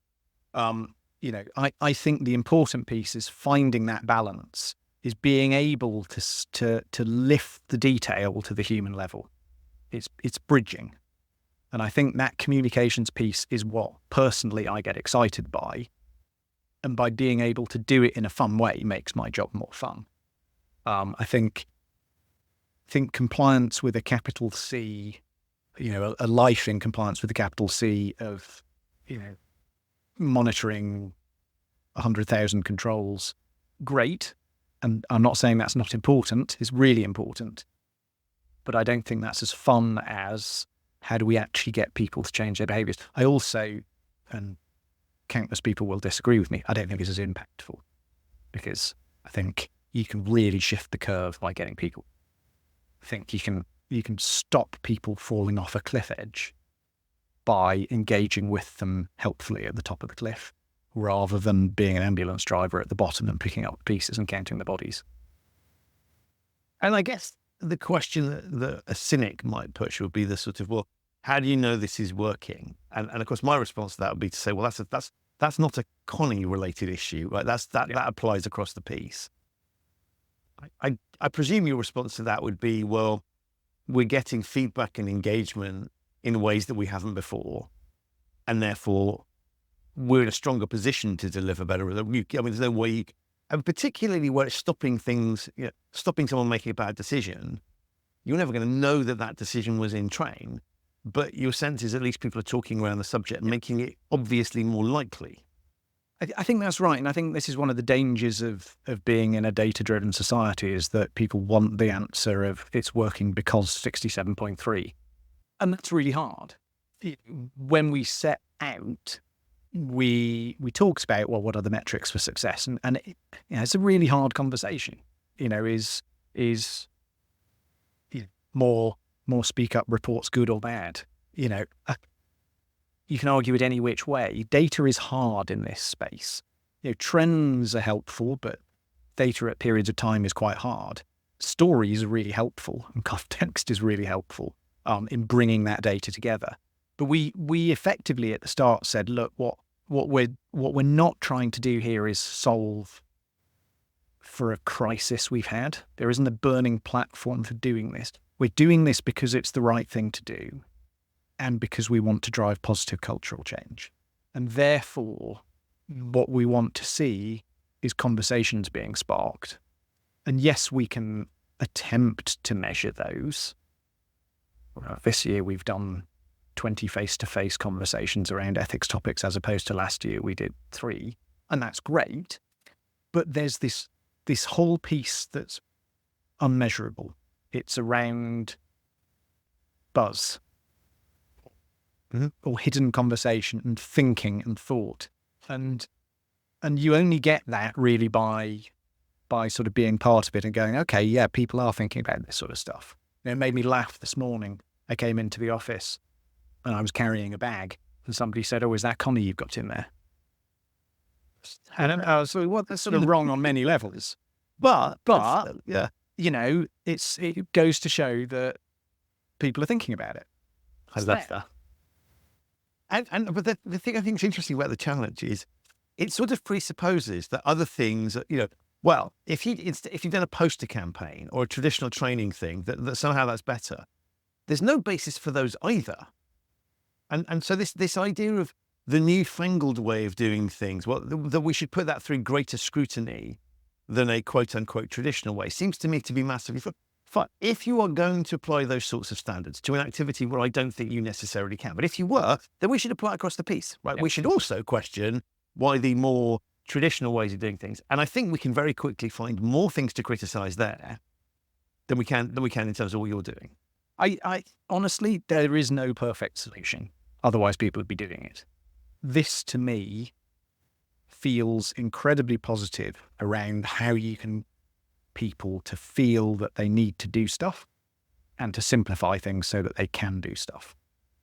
I think the important piece is finding that balance, is being able to lift the detail to the human level. It's bridging. And I think that communications piece is what personally I get excited by. And by being able to do it in a fun way makes my job more fun. I think compliance with a capital C, a life in compliance with a capital C of, monitoring 100,000 controls, great. And I'm not saying that's not important, it's really important. But I don't think that's as fun as how do we actually get people to change their behaviours. I also, and countless people will disagree with me, I don't think it's as impactful, because I think you can really shift the curve by getting people. I think you can stop people falling off a cliff edge by engaging with them helpfully at the top of the cliff, rather than being an ambulance driver at the bottom and picking up pieces and counting the bodies. And I guess the question that a cynic might push would be the sort of, well, how do you know this is working? And of course, my response to that would be to say, well, that's not a Connie related issue, right? That applies across the piece. I presume your response to that would be, well, we're getting feedback and engagement in ways that we haven't before, and therefore we're in a stronger position to deliver better results. There's no way and particularly where it's stopping things, stopping someone making a bad decision, you're never going to know that decision was in train, but your sense is at least people are talking around the subject, making it obviously more likely. I think that's right. And I think this is one of the dangers of being in a data-driven society, is that people want the answer of it's working because 67.3. And that's really hard. When we set out, we talked about, well, what are the metrics for success? And it's a really hard conversation. Is more speak up reports good or bad? You can argue it any which way. Data is hard in this space. Trends are helpful, but data at periods of time is quite hard. Stories are really helpful, and context is really helpful in bringing that data together. But we effectively at the start said, look, what we're not trying to do here is solve for a crisis we've had. There isn't a burning platform for doing this. We're doing this because it's the right thing to do, and because we want to drive positive cultural change. And therefore, what we want to see is conversations being sparked. And yes, we can attempt to measure those. This year, we've done 20 face-to-face conversations around ethics topics, as opposed to last year we did 3. And that's great. But there's this whole piece that's unmeasurable. It's around buzz. Or hidden conversation and thinking and thought. And you only get that really by sort of being part of it and going, okay, yeah, people are thinking about this sort of stuff. It made me laugh this morning. I came into the office and I was carrying a bag, and somebody said, "Oh, is that Connie you've got in there?" And I was like, well, that's sort of wrong on many levels. But Yeah. It goes to show that people are thinking about it. I love that. But the thing I think is interesting about the challenge is it sort of presupposes that other things, well, if you've done a poster campaign or a traditional training thing, that somehow that's better. There's no basis for those either. And so this idea of the newfangled way of doing things, well, that we should put that through greater scrutiny than a quote unquote traditional way, seems to me to be massively fun. If you are going to apply those sorts of standards to an activity where I don't think you necessarily can, but if you were, then we should apply it across the piece, right? Yep. We should also question why the more traditional ways of doing things. And I think we can very quickly find more things to criticize there than we can in terms of what you're doing. I honestly, there is no perfect solution. Otherwise, people would be doing it. This, to me, feels incredibly positive around how you can people to feel that they need to do stuff and to simplify things so that they can do stuff.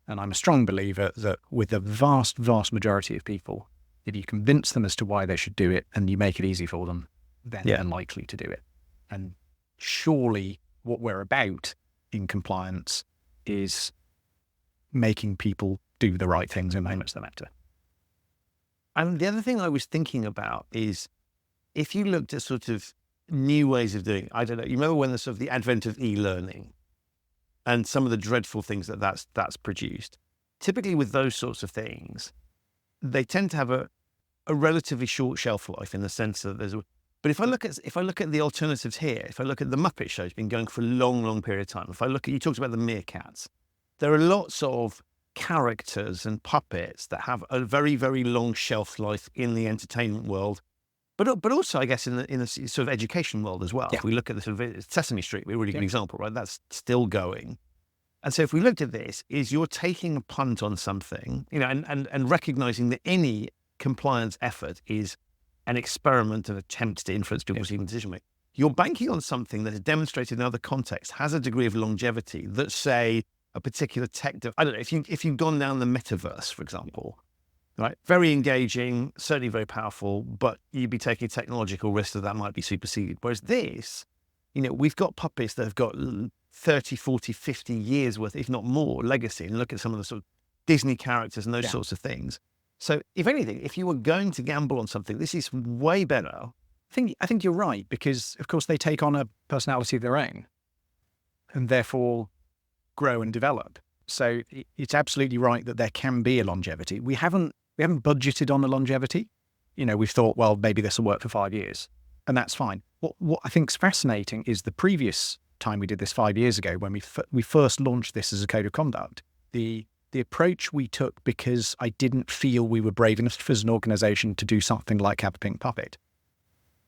And I'm a strong believer that with the vast, vast majority of people, if you convince them as to why they should do it and you make it easy for them, then they're likely to do it. And surely what we're about in compliance is making people do the right things in moments that matter. And the other thing I was thinking about is if you looked at sort of new ways of doing it, I don't know, you remember when the sort of the advent of e-learning and some of the dreadful things that's produced, typically with those sorts of things, they tend to have a relatively short shelf life in the sense that but if I look at the alternatives here, if I look at the Muppet Show, it's been going for a long, long period of time. If I look at, you talked about the meerkats, there are lots of characters and puppets that have a very, very long shelf life in the entertainment world, but also, I guess, in the sort of education world as well. Yeah. If we look at the sort of Sesame Street, we're a really good example, right? That's still going. And so if we looked at this, is you're taking a punt on something, and recognizing that any compliance effort is an experiment, an attempt to influence people's decision making. You're banking on something that is demonstrated in other contexts, has a degree of longevity that, say, a particular tech, I don't know, if you've gone down the metaverse, for example, right? Very engaging, certainly very powerful, but you'd be taking a technological risk that might be superseded. Whereas this, we've got puppets that have got 30, 40, 50 years worth, if not more, legacy. And look at some of the sort of Disney characters and those sorts of things. So if anything, if you were going to gamble on something, this is way better. I think you're right, because of course they take on a personality of their own and therefore grow and develop. So it's absolutely right that there can be a longevity. We haven't budgeted on the longevity. We've thought, well, maybe this will work for 5 years, and that's fine. What I think is fascinating is the previous time we did this 5 years ago, when we first launched this as a code of conduct. The approach we took, because I didn't feel we were brave enough as an organisation to do something like have a pink puppet.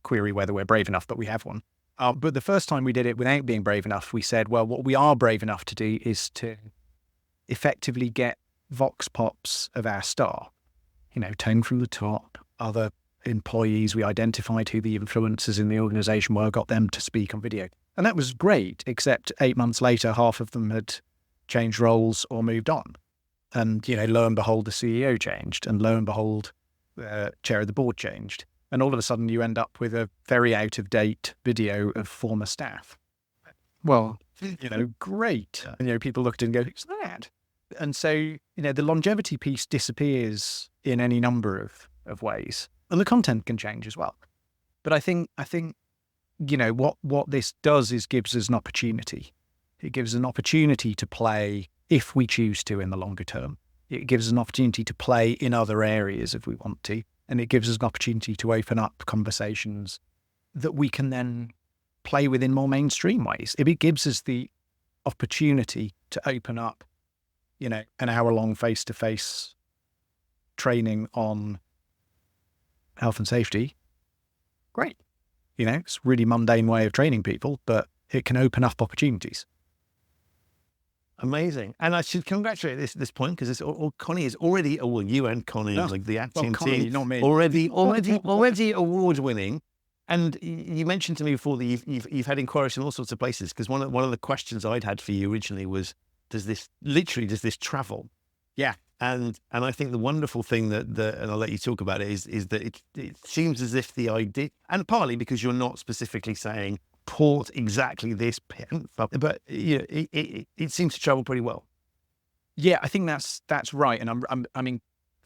Query whether we're brave enough, but we have one. But the first time we did it without being brave enough, we said, well, what we are brave enough to do is to effectively get vox pops of our staff, tone from the top, other employees. We identified who the influencers in the organisation were, got them to speak on video. And that was great, except 8 months later, half of them had changed roles or moved on. And, lo and behold, the CEO changed, and lo and behold, the chair of the board changed. And all of a sudden you end up with a very out-of-date video of former staff. Well, great. And, people look at it and go, who's that? And so, the longevity piece disappears in any number of ways. And the content can change as well. But I think what this does is gives us an opportunity. It gives an opportunity to play if we choose to in the longer term. It gives us an opportunity to play in other areas if we want to. And it gives us an opportunity to open up conversations that we can then play with in more mainstream ways. It gives us the opportunity to open up, an hour-long face-to-face training on health and safety. Great. It's a really mundane way of training people, but it can open up opportunities. Amazing. And I should congratulate this point, because Connie is already, you and Connie, like the Acteon team, not me. already award winning. And you mentioned to me before that you've had inquiries in all sorts of places, because one of the questions I'd had for you originally was, does this travel? Yeah. And I think the wonderful thing that and I'll let you talk about it, is that it seems as if the idea, and partly because you're not specifically saying port exactly this pen, but it seems to travel pretty well. Yeah, I think that's right, and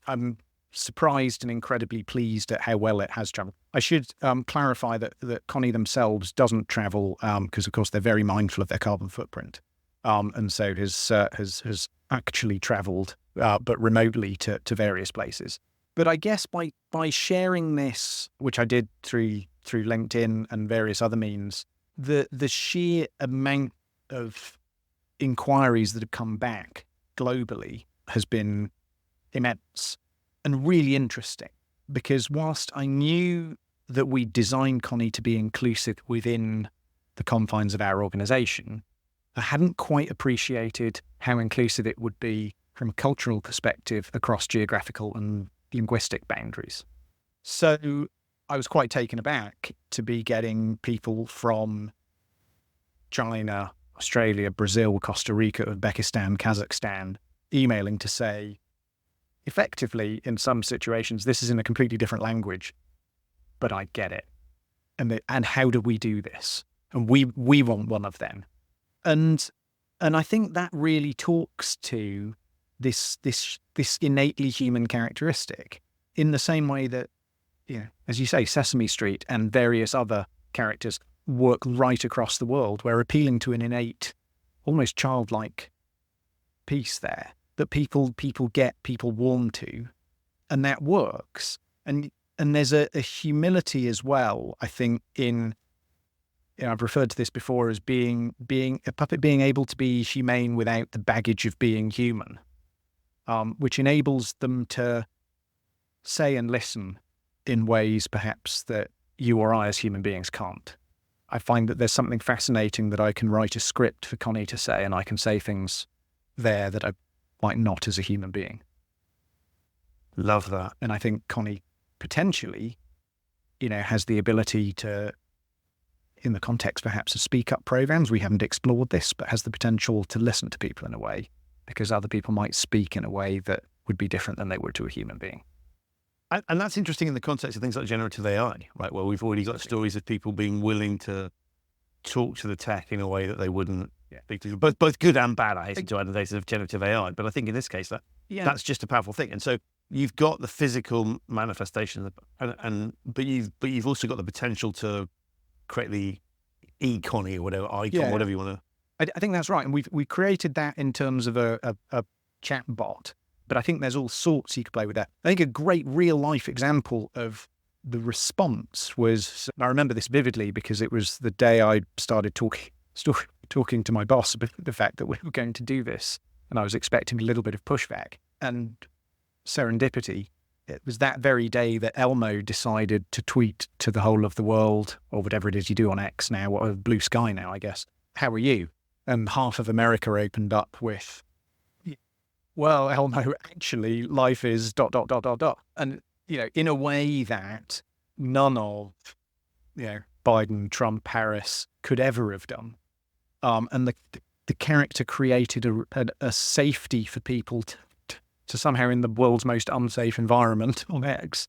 I'm surprised and incredibly pleased at how well it has traveled. I should clarify that Connie themselves doesn't travel because, of course, they're very mindful of their carbon footprint, and so has actually travelled, but remotely to various places. But I guess by sharing this, which I did through LinkedIn and various other means, the sheer amount of inquiries that have come back globally has been immense and really interesting. Because whilst I knew that we designed Connie to be inclusive within the confines of our organisation, I hadn't quite appreciated how inclusive it would be from a cultural perspective across geographical and linguistic boundaries. So I was quite taken aback to be getting people from China, Australia, Brazil, Costa Rica, Uzbekistan, Kazakhstan, emailing to say, effectively, in some situations, this is in a completely different language, but I get it. And how do we do this? And we want one of them. And I think that really talks to this innately human characteristic, in the same way that, as you say, Sesame Street and various other characters work right across the world. We're appealing to an innate, almost childlike piece there that people get, people warm to, and that works. And there's a humility as well, I think, in, I've referred to this before as being a puppet being able to be humane without the baggage of being human, which enables them to say and listen in ways perhaps that you or I as human beings can't. I find that there's something fascinating that I can write a script for Connie to say, and I can say things there that I might not as a human being. Love that. And I think Connie potentially, has the ability to, in the context perhaps of speak-up programs, we haven't explored this, but has the potential to listen to people in a way, because other people might speak in a way that would be different than they would to a human being. And that's interesting in the context of things like generative AI, right? Where we've already got stories of people being willing to talk to the tech in a way that they wouldn't. Yeah. Both good and bad, I hasten to add, in the case of generative AI. But I think in this case, that's just a powerful thing. And so you've got the physical manifestation, but you've also got the potential to create the e-Connie or whatever, icon, whatever you want to. I think that's right. And we created that in terms of a chat bot. But I think there's all sorts you could play with that. I think a great real life example of the response was, I remember this vividly because it was the day I started talking to my boss about the fact that we were going to do this, and I was expecting a little bit of pushback. And serendipity, it was that very day that Elmo decided to tweet to the whole of the world, or whatever it is you do on X now, or Blue Sky now, I guess. How are you? And half of America opened up with, well, Elmo, actually, life is ... And, in a way that none of, Biden, Trump, Harris could ever have done. And the character created a safety for people to somehow, in the world's most unsafe environment on X,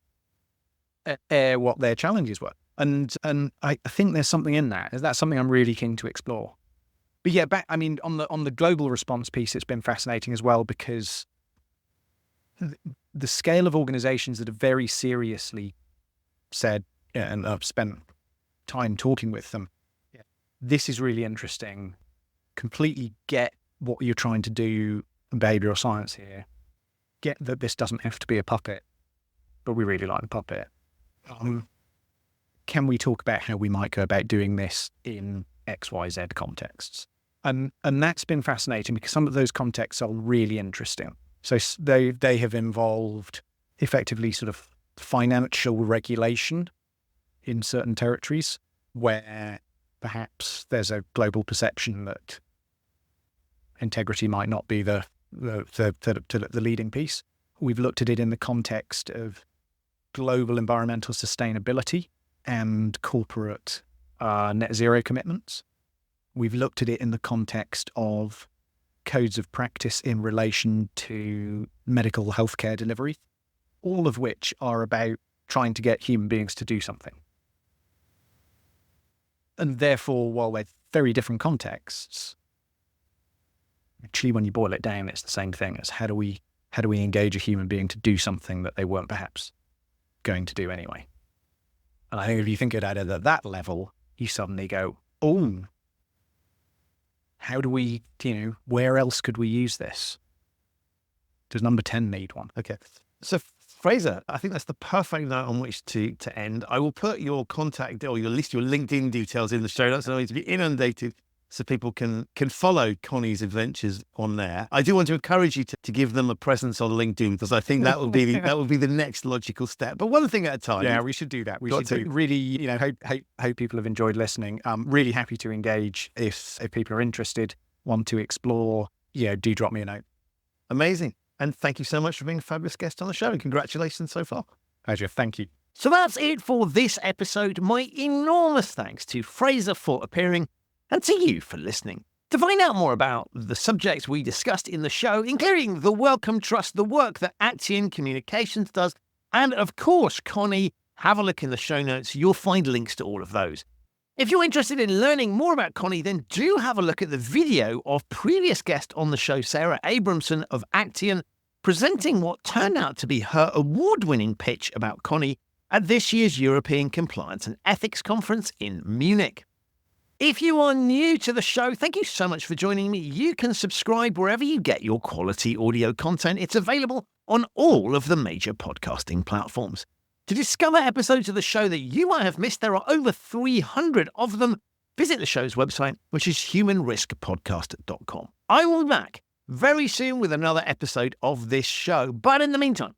air what their challenges were. And I think there's something in that. That's something I'm really keen to explore. But yeah, on the global response piece, it's been fascinating as well, because the scale of organizations that have very seriously said, and I've spent time talking with them, this is really interesting, completely get what you're trying to do in behavioural science here, get that this doesn't have to be a puppet, but we really like the puppet. Can we talk about how we might go about doing this in XYZ contexts? And that's been fascinating, because some of those contexts are really interesting. So they have involved effectively sort of financial regulation in certain territories where perhaps there's a global perception that integrity might not be the leading piece. We've looked at it in the context of global environmental sustainability and corporate net zero commitments. We've looked at it in the context of codes of practice in relation to medical healthcare delivery, all of which are about trying to get human beings to do something. And therefore, while they're very different contexts, actually, when you boil it down, it's the same thing as how do we engage a human being to do something that they weren't perhaps going to do anyway. And I think if you think about it at that level, you suddenly go, oh, how do we, where else could we use this? Does number 10 need one? Okay. So Fraser, I think that's the perfect note on which to end. I will put your contact or your LinkedIn details in the show notes. I don't need to be inundated, so people can follow Connie's adventures on there. I do want to encourage you to give them a presence on LinkedIn, because I think that would be the next logical step. But one thing at a time. Yeah, we should do that. We should really, hope people have enjoyed listening. I'm really happy to engage if people are interested, want to explore. Do drop me a note. Amazing. And thank you so much for being a fabulous guest on the show. And congratulations so far. Pleasure. Thank you. So that's it for this episode. My enormous thanks to Fraser for appearing, and to you for listening. To find out more about the subjects we discussed in the show, including the Wellcome Trust, the work that Acteon Communications does, and of course Connie, have a look in the show notes. You'll find links to all of those. If you're interested in learning more about Connie, then do have a look at the video of previous guest on the show, Sarah Abramson of Acteon, presenting what turned out to be her award-winning pitch about Connie at this year's European Compliance and Ethics Conference in Munich. If you are new to the show, thank you so much for joining me. You can subscribe wherever you get your quality audio content. It's available on all of the major podcasting platforms. To discover episodes of the show that you might have missed, there are over 300 of them. Visit the show's website, which is humanriskpodcast.com. I will be back very soon with another episode of this show. But in the meantime,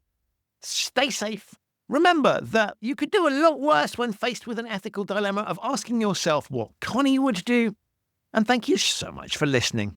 stay safe. Remember that you could do a lot worse when faced with an ethical dilemma of asking yourself what Connie would do. And thank you so much for listening.